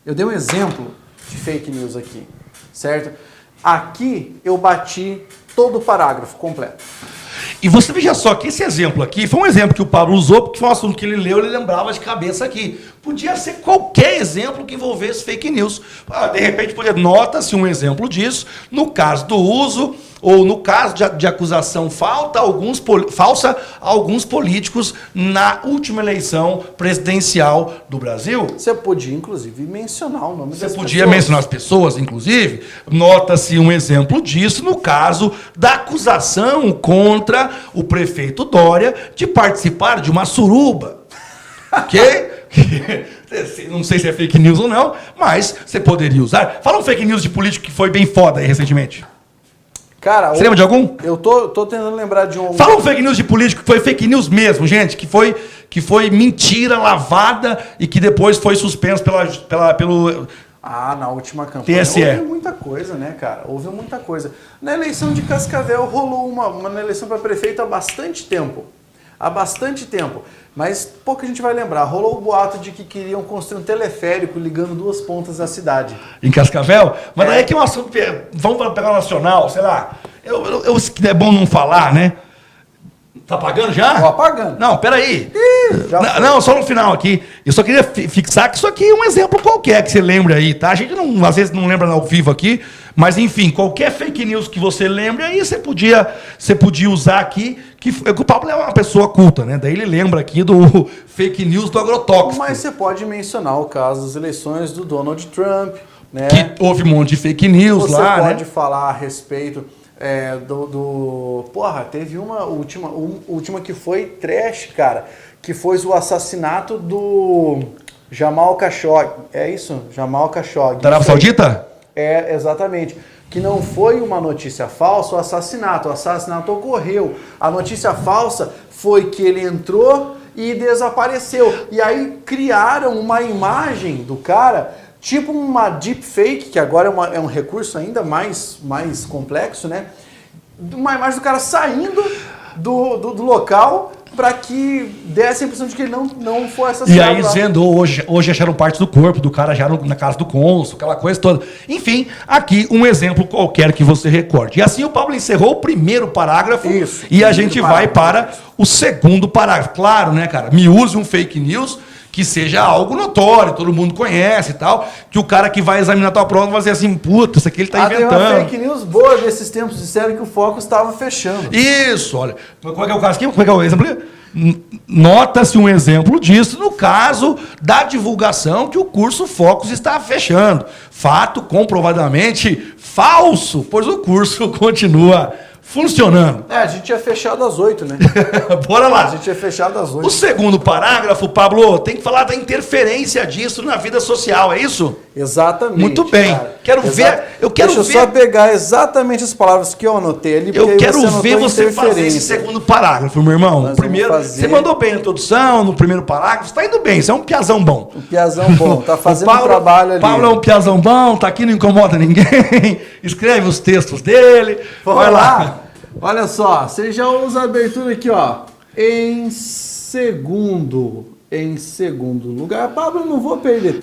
Eu dei um exemplo de fake news aqui, certo? Aqui eu bati todo o parágrafo completo. E você veja só que esse exemplo aqui foi um exemplo que o Pablo usou, porque foi um assunto que ele leu, ele lembrava de cabeça aqui. Podia ser qualquer exemplo que envolvesse fake news. De repente, nota-se um exemplo disso, no caso do uso, ou no caso de acusação falsa a alguns políticos na última eleição presidencial do Brasil. Você podia, inclusive, mencionar o nome das pessoas. Você podia mencionar as pessoas, inclusive. Nota-se um exemplo disso no caso da acusação contra o prefeito Dória de participar de uma suruba. Ok? Não sei se é fake news ou não, mas você poderia usar. Fala um fake news de político que foi bem foda aí recentemente. Cara, você lembra de algum? Eu tô tentando lembrar de um... Fala um fake news de político que foi fake news mesmo, gente, que foi mentira lavada e que depois foi suspenso pelo... na última campanha TSE. Houve muita coisa, né, cara? Houve muita coisa. Na eleição de Cascavel rolou uma eleição para prefeito há bastante tempo. Mas pouca gente vai lembrar. Rolou o boato de que queriam construir um teleférico ligando duas pontas da cidade. Em Cascavel? Mas daí é que é um assunto... Vamos pegar o nacional, sei lá. É bom não falar, né? Tá apagando já? Tô apagando. Não, peraí. Não, só no final aqui. Eu só queria fixar que isso aqui é um exemplo qualquer que você lembre aí, tá? A gente às vezes não lembra ao vivo aqui, mas enfim, qualquer fake news que você lembre aí, você podia usar aqui, que o Pablo é uma pessoa culta, né? Daí ele lembra aqui do fake news do agrotóxico. Mas você pode mencionar o caso das eleições do Donald Trump, né? Que houve um monte de fake news lá, né? Você pode falar a respeito... Porra, teve uma última que foi trash, cara, que foi o assassinato do Jamal Khashoggi. É isso? Jamal Khashoggi. Da Arábia Saudita? É, exatamente. Que não foi uma notícia falsa, o assassinato ocorreu. A notícia falsa foi que ele entrou e desapareceu. E aí criaram uma imagem do cara... Tipo uma deepfake, que agora é um recurso ainda mais complexo, né? Uma imagem do cara saindo do local para que desse a impressão de que ele não foi assassinado. E aí desvendou, hoje acharam parte do corpo do cara já na casa do cônsul, aquela coisa toda. Enfim, aqui um exemplo qualquer que você recorde. E assim o Pablo encerrou o primeiro parágrafo. Isso, e a gente vai para o segundo parágrafo. Claro, né, cara? Me use um fake news que seja algo notório, todo mundo conhece e tal, que o cara que vai examinar a tua prova vai dizer assim, puta, isso aqui ele tá inventando. Tem uma fake news boa desses tempos, disseram que o foco estava fechando. Isso, olha. Como é que é o caso aqui? Como é que é o exemplo? Nota-se um exemplo disso no caso da divulgação que o curso Focus está fechando. Fato comprovadamente falso, pois o curso continua funcionando. A gente tinha fechado às 8, né? Bora lá. A gente tinha fechado às 8. O segundo parágrafo, Pablo, tem que falar da interferência disso na vida social, é isso? Exatamente. Muito bem. Cara. Deixa eu só pegar exatamente as palavras que eu anotei ali. Eu quero ver você fazer esse segundo parágrafo, meu irmão. Você mandou bem na introdução, no primeiro parágrafo, você tá indo bem, você é um piazão bom. Um piazão bom, tá fazendo um trabalho ali. Paulo é um piazão bom, tá aqui, não incomoda ninguém, escreve os textos dele, vai lá. Olha só, você já usa a abertura aqui, ó. Em segundo lugar. Pablo, eu não vou perder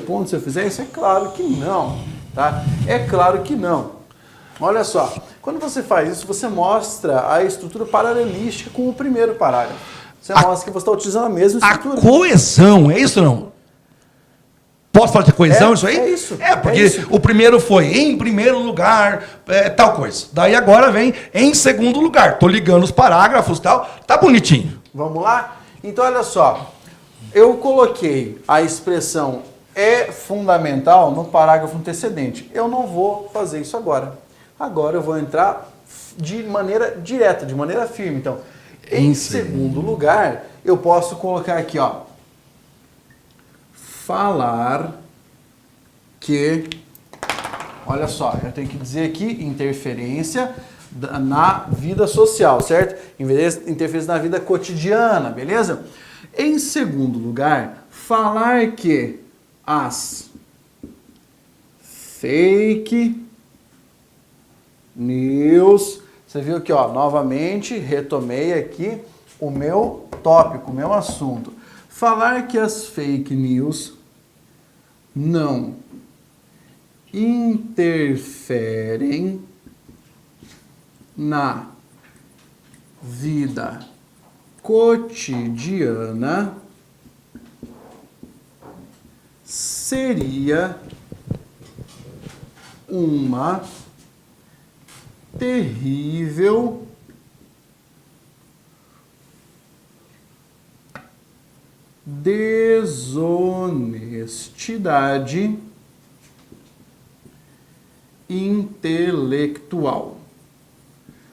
ponto se eu fizer isso? É claro que não, tá? É claro que não. Olha só, quando você faz isso, você mostra a estrutura paralelística com o primeiro parágrafo. Você mostra que você está utilizando a mesma estrutura. A coesão, é isso ou não? Posso falar de coesão isso aí? É isso. Porque o primeiro foi em primeiro lugar, tal coisa. Daí agora vem em segundo lugar. Tô ligando os parágrafos e tal. Tá bonitinho. Vamos lá? Então, olha só. Eu coloquei a expressão é fundamental no parágrafo antecedente. Eu não vou fazer isso agora. Agora eu vou entrar de maneira direta, de maneira firme. Então, em segundo lugar, eu posso colocar aqui, ó. Falar que, olha só, eu tenho que dizer aqui, interferência na vida social, certo? Interferência na vida cotidiana, beleza? Em segundo lugar, falar que as fake news, você viu aqui, ó, novamente, retomei aqui, o meu tópico, o meu assunto. Falar que as fake news não interferem na vida cotidiana seria uma terrível desonestidade intelectual.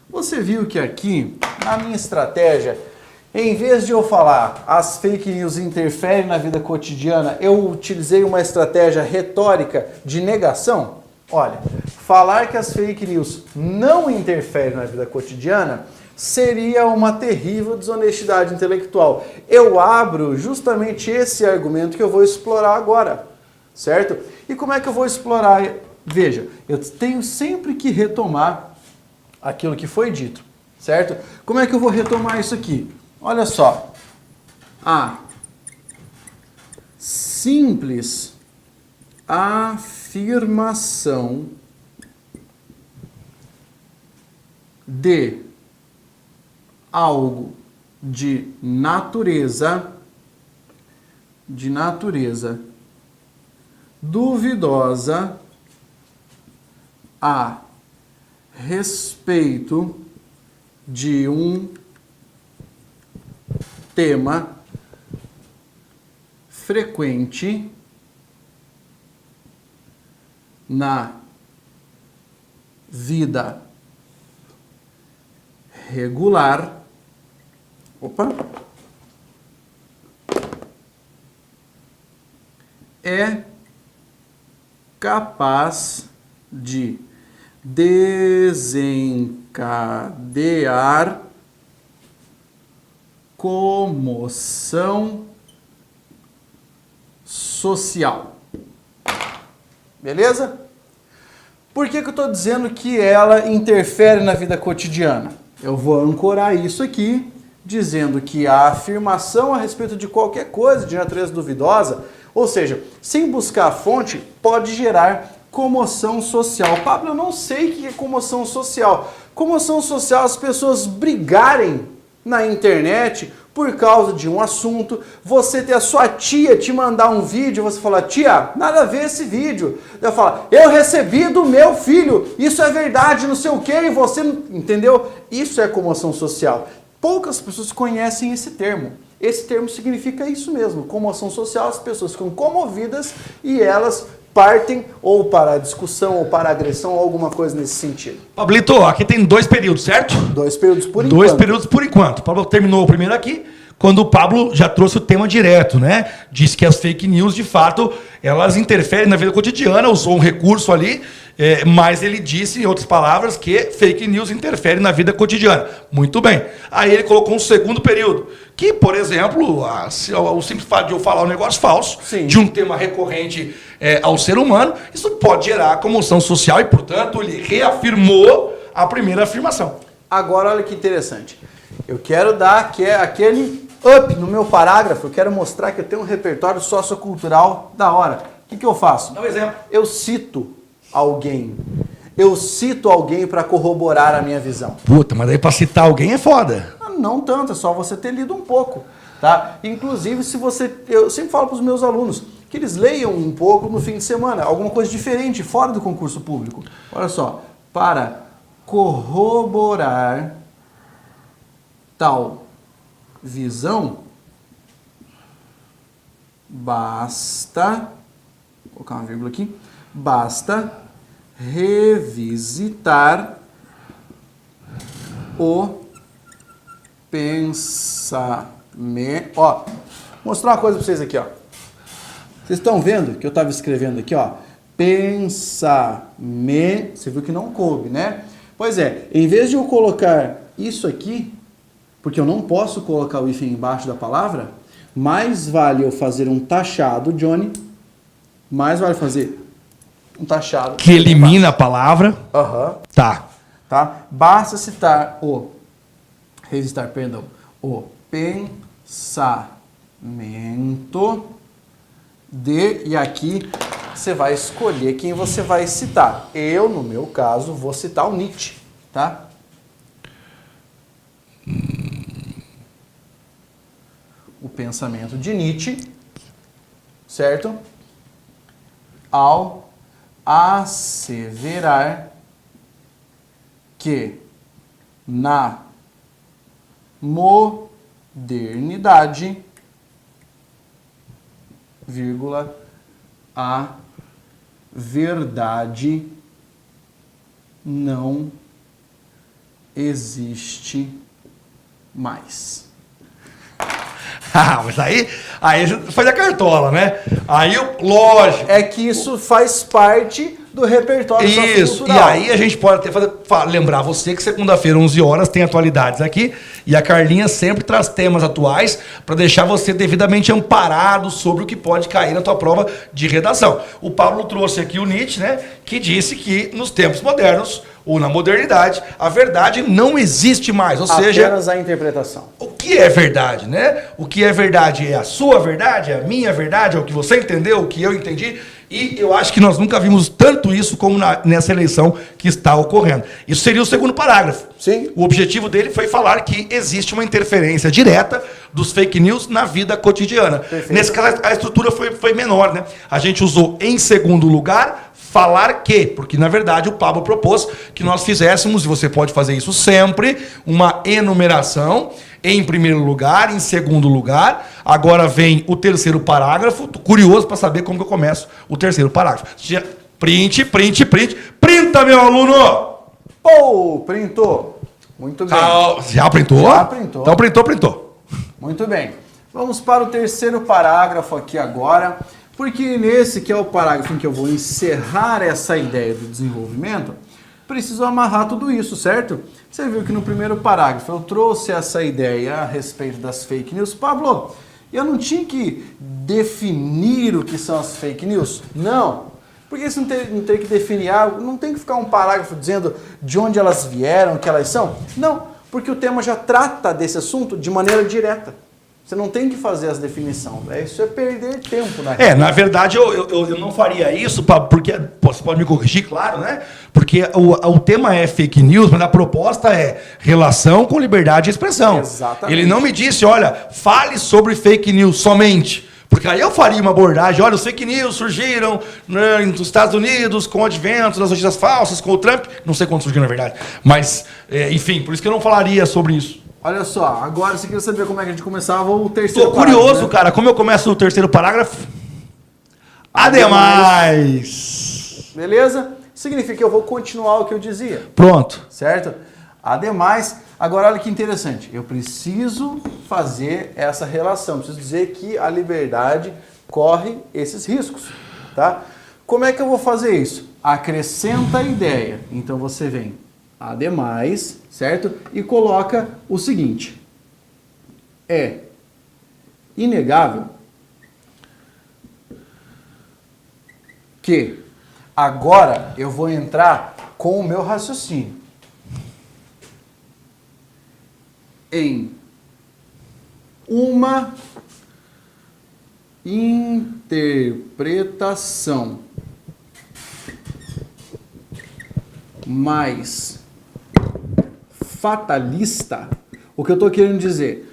Você viu que aqui, na minha estratégia, em vez de eu falar as fake news interferem na vida cotidiana, eu utilizei uma estratégia retórica de negação? Olha, falar que as fake news não interferem na vida cotidiana seria uma terrível desonestidade intelectual. Eu abro justamente esse argumento que eu vou explorar agora, certo? E como é que eu vou explorar? Veja, eu tenho sempre que retomar aquilo que foi dito, certo? Como é que eu vou retomar isso aqui? Olha só, a simples afirmação de algo de natureza duvidosa a respeito de um tema frequente na vida regular. É capaz de desencadear comoção social. Beleza? Por que eu estou dizendo que ela interfere na vida cotidiana? Eu vou ancorar isso aqui, dizendo que a afirmação a respeito de qualquer coisa de natureza duvidosa, ou seja, sem buscar a fonte, pode gerar comoção social. Pablo, eu não sei o que é comoção social. Comoção social é as pessoas brigarem na internet por causa de um assunto, você ter a sua tia te mandar um vídeo, você falar, tia, nada a ver esse vídeo. Ela fala, eu recebi do meu filho, isso é verdade, não sei o que, e você não... Entendeu? Isso é comoção social. Poucas pessoas conhecem esse termo. Esse termo significa isso mesmo, comoção social, as pessoas ficam comovidas e elas partem ou para a discussão ou para a agressão ou alguma coisa nesse sentido. Pablito, aqui tem 2 períodos, certo? 2 períodos por enquanto. 2 períodos por enquanto. O Pablo terminou o primeiro aqui, quando o Pablo já trouxe o tema direto, né? Disse que as fake news, de fato, elas interferem na vida cotidiana, usou um recurso ali, mas ele disse, em outras palavras, que fake news interferem na vida cotidiana. Muito bem. Aí ele colocou um segundo período, que, por exemplo, o simples fato de eu falar um negócio falso, sim, de um tema recorrente ao ser humano, isso pode gerar comoção social e, portanto, ele reafirmou a primeira afirmação. Agora, olha que interessante. Eu quero dar aquele up no meu parágrafo, eu quero mostrar que eu tenho um repertório sociocultural da hora. O que eu faço? Dá um exemplo. Eu cito alguém. Eu cito alguém para corroborar a minha visão. Puta, mas aí para citar alguém é foda. Não tanto, é só você ter lido um pouco, tá? Inclusive, eu sempre falo para os meus alunos que eles leiam um pouco no fim de semana, alguma coisa diferente, fora do concurso público. Olha só, para corroborar tal visão, basta, vou colocar uma vírgula aqui, basta revisitar o pensamento. Ó, mostrar uma coisa para vocês aqui, ó. Vocês estão vendo que eu estava escrevendo aqui, ó, pensamento. Você viu que não coube, né? Pois é, em vez de eu colocar isso aqui, porque eu não posso colocar o hífen embaixo da palavra, mais vale eu fazer um taxado, Johnny, mais vale fazer um taxado. Que elimina a palavra. Aham. Tá. Tá? Basta citar revisitar, perdão, o pensamento de... E aqui você vai escolher quem você vai citar. Eu, no meu caso, vou citar o Nietzsche, tá? O pensamento de Nietzsche, certo? Ao asseverar que na modernidade, vírgula, a verdade não existe mais. Ah, mas aí você faz a cartola, né? Aí, lógico. É que isso faz parte do repertório Isso, e sociocultural. aí a gente pode até lembrar você que segunda-feira, 11 horas, tem atualidades aqui, e a Carlinha sempre traz temas atuais para deixar você devidamente amparado sobre o que pode cair na tua prova de redação. O Pablo trouxe aqui o Nietzsche, né, que disse que nos tempos modernos, ou na modernidade, a verdade não existe mais, ou seja... Apenas a interpretação. O que é verdade, né? O que é verdade é a sua verdade, é a minha verdade, é o que você entendeu, o que eu entendi. E eu acho que nós nunca vimos tanto isso como nessa eleição que está ocorrendo. Isso seria o segundo parágrafo. Sim. O objetivo dele foi falar que existe uma interferência direta dos fake news na vida cotidiana. Perfeito. Nesse caso, a estrutura foi menor, né? A gente usou em segundo lugar... falar que, porque na verdade o Pablo propôs que nós fizéssemos, e você pode fazer isso sempre, uma enumeração em primeiro lugar, em segundo lugar. Agora vem o terceiro parágrafo. Tô curioso para saber como que eu começo o terceiro parágrafo. Print, printa, meu aluno! Printou. Muito bem. Já printou? Já printou. Então printou. Muito bem. Vamos para o terceiro parágrafo aqui agora. Porque nesse que é o parágrafo em que eu vou encerrar essa ideia do desenvolvimento, preciso amarrar tudo isso, certo? Você viu que no primeiro parágrafo eu trouxe essa ideia a respeito das fake news. Pablo, eu não tinha que definir o que são as fake news? Não. Porque você não tem que definir algo, não tem que ficar um parágrafo dizendo de onde elas vieram, o que elas são. Não, porque o tema já trata desse assunto de maneira direta. Você não tem que fazer as definições. Isso é perder tempo. Na verdade, eu não faria isso, porque você pode me corrigir, claro, né? Porque o tema é fake news, mas a proposta é relação com liberdade de expressão. Exatamente. Ele não me disse, olha, fale sobre fake news somente. Porque aí eu faria uma abordagem, olha, os fake news surgiram nos Estados Unidos com o advento das notícias falsas, com o Trump. Não sei quando surgiu, na verdade. Mas, enfim, por isso que eu não falaria sobre isso. Olha só, agora você quer saber como é que a gente começava o terceiro parágrafo. Tô curioso, né? cara. Como eu começo o terceiro parágrafo? Ademais. Beleza? Significa que eu vou continuar o que eu dizia. Pronto. Certo? Ademais, agora olha que interessante. Eu preciso fazer essa relação. Preciso dizer que a liberdade corre esses riscos. Tá? Como é que eu vou fazer isso? Acrescenta a ideia. Então você vem ademais, certo? E coloca o seguinte. É inegável que agora eu vou entrar com o meu raciocínio em uma interpretação mais fatalista. O que eu estou querendo dizer?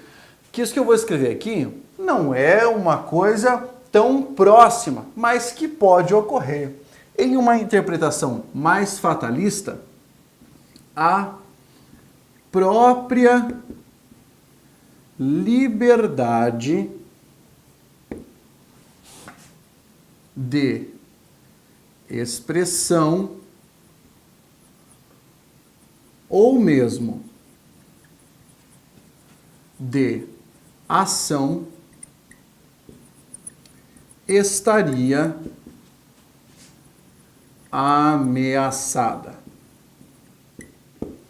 Que isso que eu vou escrever aqui não é uma coisa tão próxima, mas que pode ocorrer. Em uma interpretação mais fatalista, a própria liberdade de expressão ou mesmo de ação estaria ameaçada.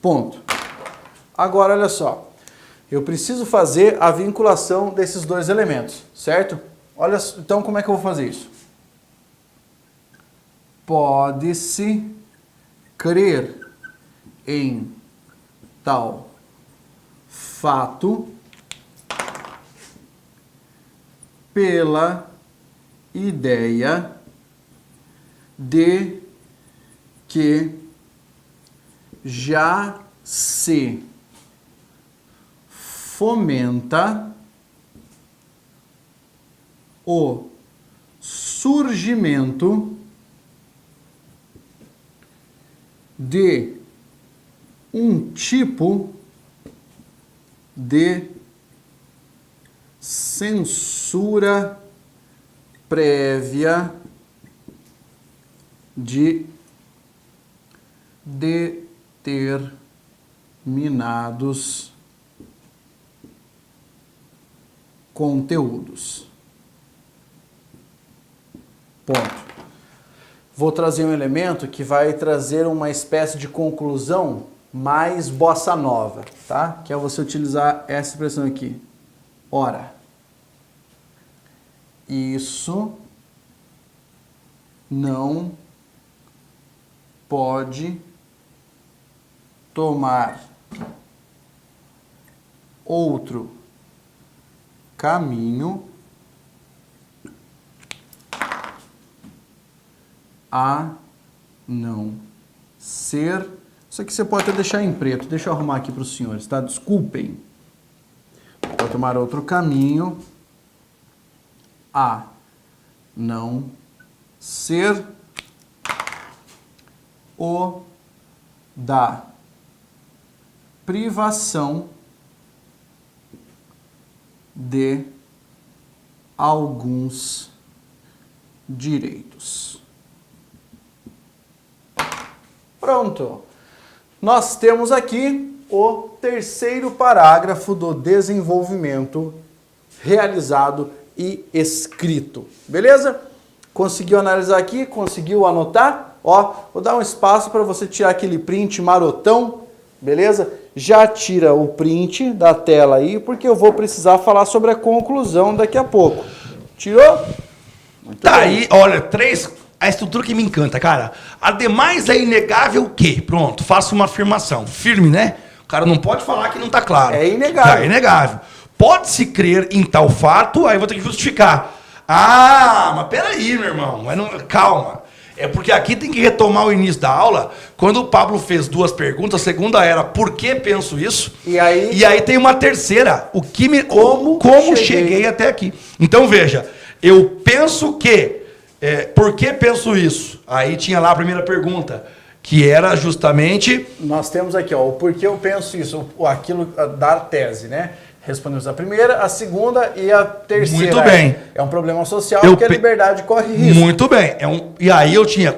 Ponto. Agora, olha só. Eu preciso fazer a vinculação desses dois elementos, certo? Olha, então como é que eu vou fazer isso? Pode-se crer em tal fato pela ideia de que já se fomenta o surgimento de um tipo de censura prévia de determinados conteúdos. Ponto. Vou trazer um elemento que vai trazer uma espécie de conclusão mais bossa nova, tá? Que é você utilizar essa expressão aqui. Ora, isso não pode tomar outro caminho a não ser... Isso aqui você pode até deixar em preto. Deixa eu arrumar aqui para os senhores, tá? Desculpem. Pode tomar outro caminho a não ser o da privação de alguns direitos. Pronto. Nós temos aqui o terceiro parágrafo do desenvolvimento realizado e escrito. Beleza? Conseguiu analisar aqui? Conseguiu anotar? Ó, vou dar um espaço para você tirar aquele print marotão, beleza? Já tira o print da tela aí, porque eu vou precisar falar sobre a conclusão daqui a pouco. Tirou? Muito tá bem. Aí, olha, a estrutura que me encanta, cara. Ademais, é inegável que, pronto, faço uma afirmação. Firme, né? O cara não pode falar que não tá claro. É inegável. Tá, é inegável. Pode-se crer em tal fato, aí eu vou ter que justificar. Ah, mas peraí, meu irmão. Mas não, calma. É porque aqui tem que retomar o início da aula, quando o Pablo fez duas perguntas. A segunda era, por que penso isso? E aí tem uma terceira, como cheguei até aqui. Então, veja, eu penso que... por que penso isso? Aí tinha lá a primeira pergunta, que era justamente... Nós temos aqui, ó, o porquê eu penso isso, aquilo da tese, né? Respondemos a primeira, a segunda e a terceira. Muito bem. É um problema social porque a liberdade corre risco. Muito bem. E aí eu tinha,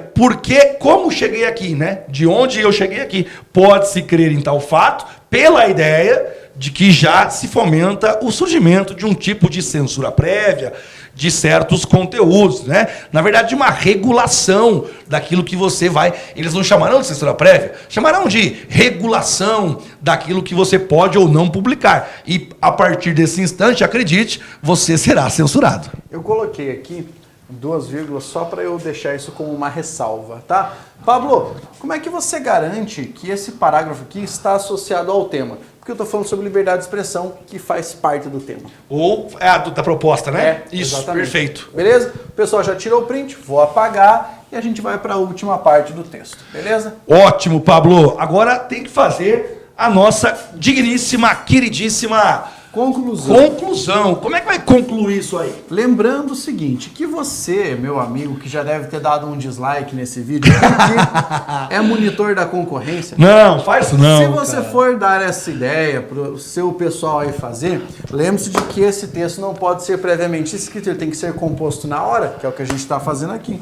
como cheguei aqui, né? De onde eu cheguei aqui? Pode-se crer em tal fato, pela ideia de que já se fomenta o surgimento de um tipo de censura prévia de certos conteúdos, né? Na verdade, de uma regulação daquilo que você vai... Eles não chamarão de censura prévia, chamarão de regulação daquilo que você pode ou não publicar. E, a partir desse instante, acredite, você será censurado. Eu coloquei aqui 2 vírgulas só para eu deixar isso como uma ressalva, tá? Pablo, como é que você garante que esse parágrafo aqui está associado ao tema? Porque eu estou falando sobre liberdade de expressão, que faz parte do tema. Ou é a da proposta, né? Isso, exatamente. Perfeito. Beleza? O pessoal já tirou o print, vou apagar e a gente vai para a última parte do texto, beleza? Ótimo, Pablo. Agora tem que fazer a nossa digníssima, queridíssima... Conclusão. Como é que vai concluir isso aí? Lembrando o seguinte, que você, meu amigo, que já deve ter dado um dislike nesse vídeo, que é monitor da concorrência. Não, faz isso não. Se você for dar essa ideia para o seu pessoal aí fazer, lembre-se de que esse texto não pode ser previamente escrito, ele tem que ser composto na hora, que é o que a gente está fazendo aqui.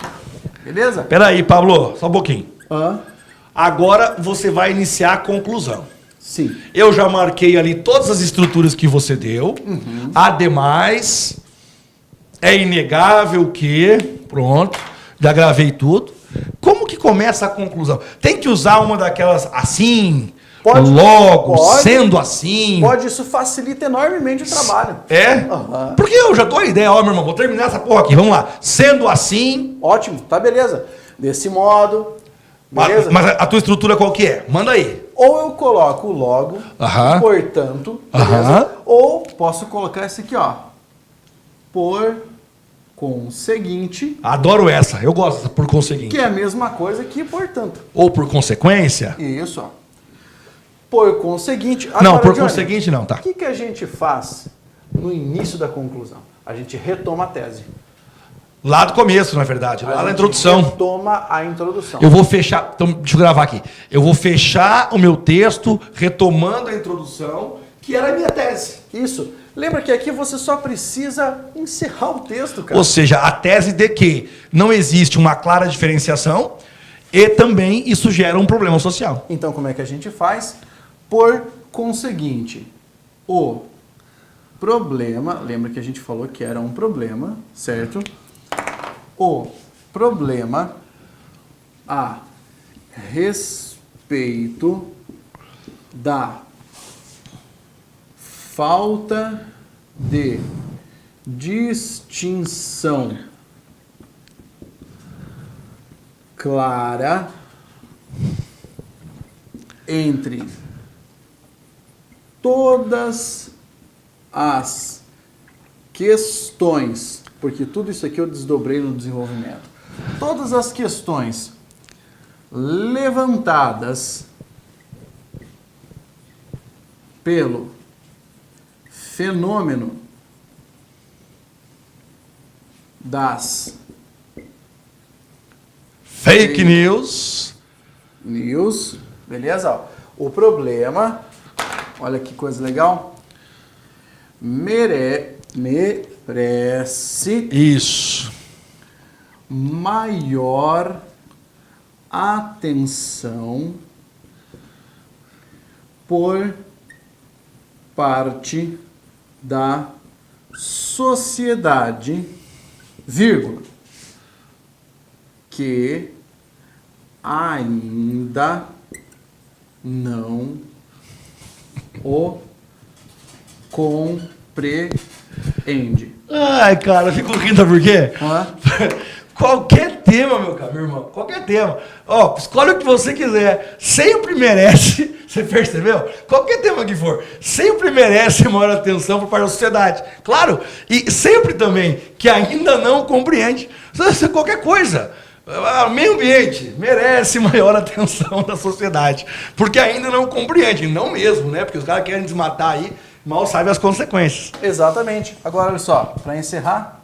Beleza? Peraí, Pablo, só um pouquinho. Agora você vai iniciar a conclusão. Sim. Eu já marquei ali todas as estruturas que você deu. Ademais, é inegável que... Pronto, já gravei tudo. Como que começa a conclusão? Tem que usar uma daquelas assim, logo, sendo assim. Pode, isso facilita enormemente o trabalho. É? Porque eu já dou a ideia, ó, meu irmão, vou terminar essa porra aqui, vamos lá. Sendo assim... Ótimo, tá beleza. Desse modo... Beleza? Mas a tua estrutura qual que é? Manda aí. Ou eu coloco logo, portanto, beleza? Ou posso colocar esse aqui, ó. por conseguinte, Adoro essa, eu gosto dessa por conseguinte. que é a mesma coisa que portanto. Ou por consequência? Isso, ó. Por conseguinte... Não, Agora, por Johnny, conseguinte não, tá. o que a gente faz no início da conclusão? A gente retoma a tese. Lá do começo, na verdade, lá na introdução. Retoma a introdução. Eu vou fechar, então deixa eu gravar aqui. Eu vou fechar o meu texto retomando a introdução, que era a minha tese. Isso. Lembra que aqui você só precisa encerrar o texto, cara. Ou seja, a tese de que não existe uma clara diferenciação e também isso gera um problema social. Então, como é que a gente faz? Por conseguinte, o problema... Lembra que a gente falou que era um problema, certo? O problema a respeito da falta de distinção clara entre todas as questões, porque tudo isso aqui eu desdobrei no desenvolvimento, todas as questões levantadas pelo fenômeno das Fake news. Beleza? Ó. O problema, olha que coisa legal, merece Isso. maior atenção por parte da sociedade, vírgula, que ainda não o compreende. Ai, cara, eu fico rindo, sabe por quê? Hã? Qualquer tema, meu irmão, qualquer tema. Ó, escolhe o que você quiser. Sempre merece, você percebeu? Qualquer tema que for, sempre merece maior atenção por parte da sociedade. Claro, e sempre também que ainda não compreende. Qualquer coisa. Meio ambiente merece maior atenção da sociedade, porque ainda não compreende, não mesmo, né? Porque os caras querem desmatar aí, mal sabem as consequências. Exatamente. Agora, olha só, para encerrar,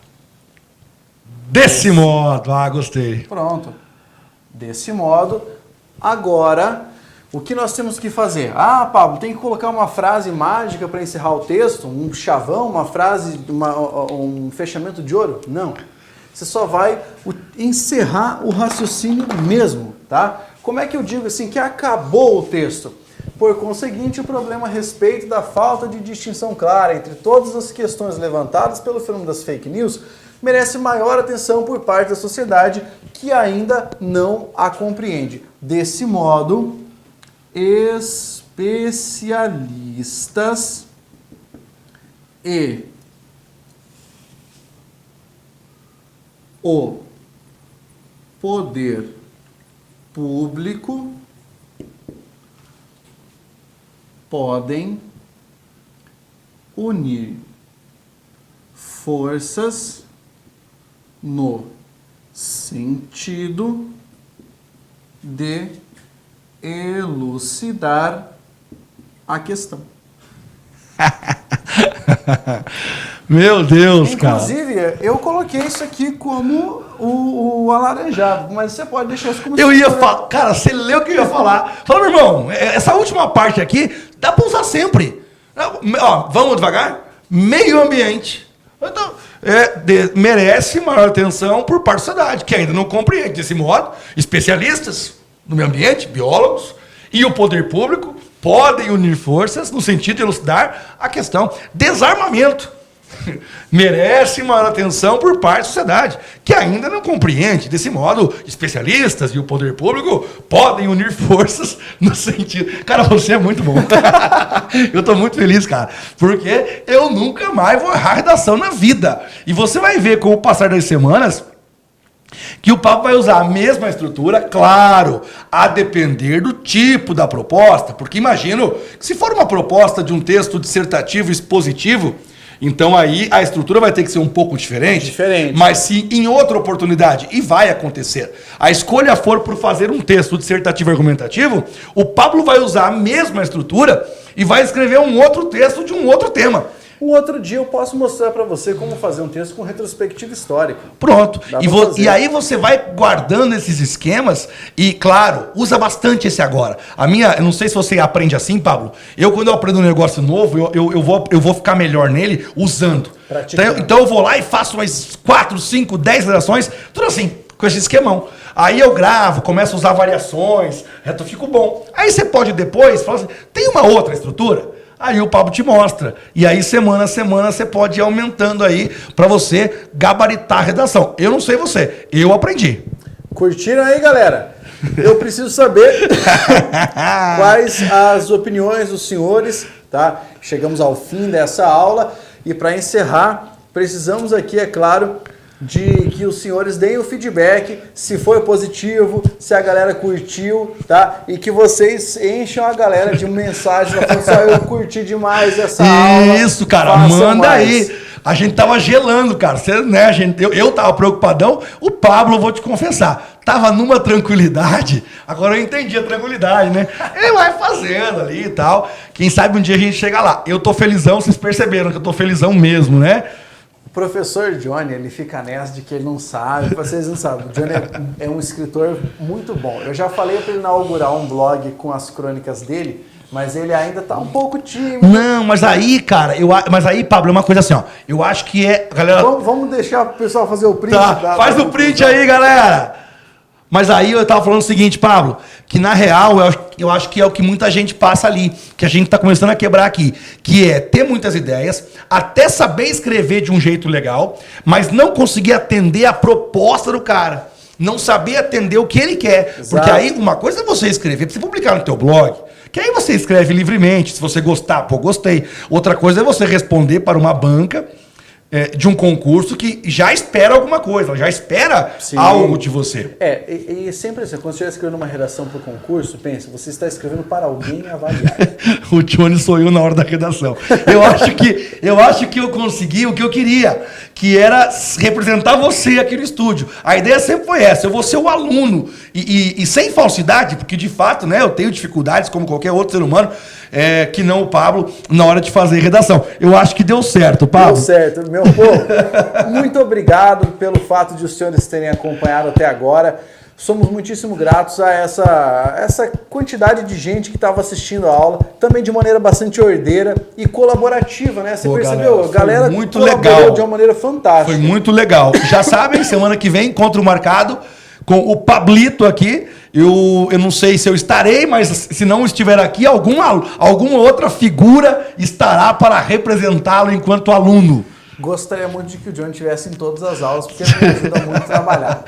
Desse modo, gostei. pronto. Desse modo, agora, o que nós temos que fazer? Ah, Pablo, tem que colocar uma frase mágica para encerrar o texto, um chavão, uma frase, um fechamento de ouro? Não. Você só vai encerrar o raciocínio mesmo, tá? Como é que eu digo assim que acabou o texto? Por conseguinte, o problema a respeito da falta de distinção clara entre todas as questões levantadas pelo fenômeno das fake news merece maior atenção por parte da sociedade que ainda não a compreende. Desse modo, especialistas e o poder público podem unir forças no sentido de elucidar a questão. Meu Deus, cara. Inclusive, eu coloquei isso aqui como o alaranjado, mas você pode deixar isso como Eu ia falar, cara, você leu o que eu ia falar. Fala, meu irmão, essa última parte aqui dá pra usar sempre. Ó, vamos devagar? Meio ambiente. Então, merece maior atenção por parte da sociedade, que ainda não compreende. Desse modo, especialistas no meio ambiente, biólogos, e o poder público podem unir forças no sentido de elucidar a questão. Desarmamento. Merece maior atenção por parte da sociedade, que ainda não compreende. Desse modo, especialistas e o poder público podem unir forças no sentido... Cara, você é muito bom. Eu tô muito feliz, cara, porque eu nunca mais vou errar a redação na vida. E você vai ver com o passar das semanas que o papo vai usar a mesma estrutura, claro, a depender do tipo da proposta, porque imagino que se for uma proposta de um texto dissertativo expositivo, Então aí a estrutura vai ter que ser um pouco diferente. Diferente. Mas se em outra oportunidade, e vai acontecer, a escolha for por fazer um texto dissertativo e argumentativo, o Pablo vai usar a mesma estrutura e vai escrever um outro texto de um outro tema. Um outro dia eu posso mostrar para você como fazer um texto com retrospectiva histórica. Pronto. Dá pra fazer. E aí você vai guardando esses esquemas e, claro, usa bastante esse agora. Eu não sei se você aprende assim, Pablo. Quando eu aprendo um negócio novo, eu vou ficar melhor nele usando. Então eu vou lá e faço umas 4, 5, 10 redações, tudo assim, com esse esquemão. Aí eu gravo, começo a usar variações, fico bom. Aí você pode depois falar assim, tem uma outra estrutura? Aí o Pablo te mostra. E aí, semana a semana, você pode ir aumentando aí para você gabaritar a redação. Eu não sei você, eu aprendi. Curtiram aí, galera? Eu preciso saber quais as opiniões dos senhores, tá? Chegamos ao fim dessa aula e para encerrar, precisamos aqui, é claro, de que os senhores deem o feedback, se foi positivo, se a galera curtiu, tá? E que vocês encham a galera de mensagem, falando assim, eu curti demais essa aula. Isso, cara, manda aí. A gente tava gelando, cara. Eu tava preocupadão, o Pablo, vou te confessar, tava numa tranquilidade, agora eu entendi a tranquilidade, né? Ele vai fazendo ali e tal. Quem sabe um dia a gente chega lá. Eu tô felizão, vocês perceberam que eu tô felizão mesmo, né? O professor Johnny, ele fica nessa de que ele não sabe, vocês não sabem. O Johnny é um escritor muito bom. Eu já falei para ele inaugurar um blog com as crônicas dele, mas ele ainda tá um pouco tímido. Não, mas aí, cara, Pablo, é uma coisa assim, ó. Eu acho que galera... Vamos deixar o pessoal fazer o print. Tá, faz o print aí, galera! Mas aí eu tava falando o seguinte, Pablo, que na real eu acho que é o que muita gente passa ali, que a gente tá começando a quebrar aqui, que é ter muitas ideias, até saber escrever de um jeito legal, mas não conseguir atender a proposta do cara, não saber atender o que ele quer. Exato. Porque aí uma coisa é você escrever, pra você publicar no teu blog, que aí você escreve livremente, se você gostar, pô, gostei. Outra coisa é você responder para uma banca de um concurso que já espera alguma coisa, já espera algo de você. E sempre assim, quando você está escrevendo uma redação para o concurso, pensa, você está escrevendo para alguém avaliar. O Johnny sonhou na hora da redação. Eu acho que eu consegui o que eu queria, que era representar você aqui no estúdio. A ideia sempre foi essa, eu vou ser o aluno, e sem falsidade, porque de fato, né, eu tenho dificuldades como qualquer outro ser humano, que não o Pablo, na hora de fazer redação. Eu acho que deu certo, Pablo. Deu certo, meu povo. Muito obrigado pelo fato de os senhores terem acompanhado até agora. Somos muitíssimo gratos a essa quantidade de gente que estava assistindo a aula, também de maneira bastante ordeira e colaborativa, né? Você percebeu? A galera muito colaborou legal. De uma maneira fantástica. Foi muito legal. Já sabem, semana que vem, encontro marcado com o Pablito aqui. Eu não sei se eu estarei, mas se não estiver aqui, alguma outra figura estará para representá-lo enquanto aluno. Gostaria muito de que o Johnny estivesse em todas as aulas, porque ele me ajuda muito a trabalhar.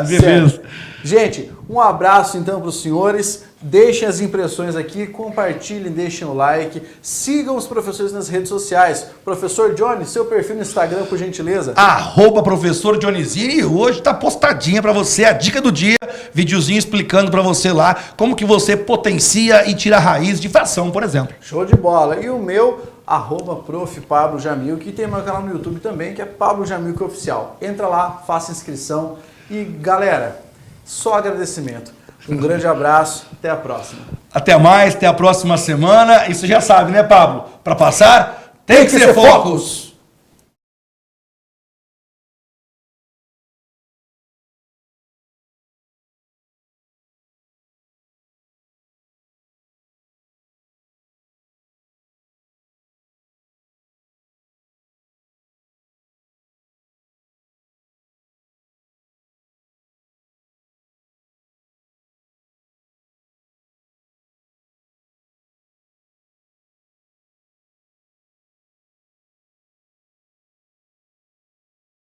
Beleza. Gente, um abraço então para os senhores. Deixem as impressões aqui, compartilhem, deixem o like. Sigam os professores nas redes sociais. Professor Johnny, seu perfil no Instagram, por gentileza. @professor Johnnyzini. E hoje tá postadinha para você a dica do dia. Videozinho explicando para você lá como que você potencia e tira a raiz de fração, por exemplo. Show de bola. E o meu... @prof. Pablo Jamil, que tem meu canal no YouTube também, que é Pablo Jamil Oficial. Entra lá, faça inscrição e, galera, só agradecimento. Um grande abraço, até a próxima. Até mais, até a próxima semana. E você já sabe, né, Pablo? Para passar, tem que ser focos!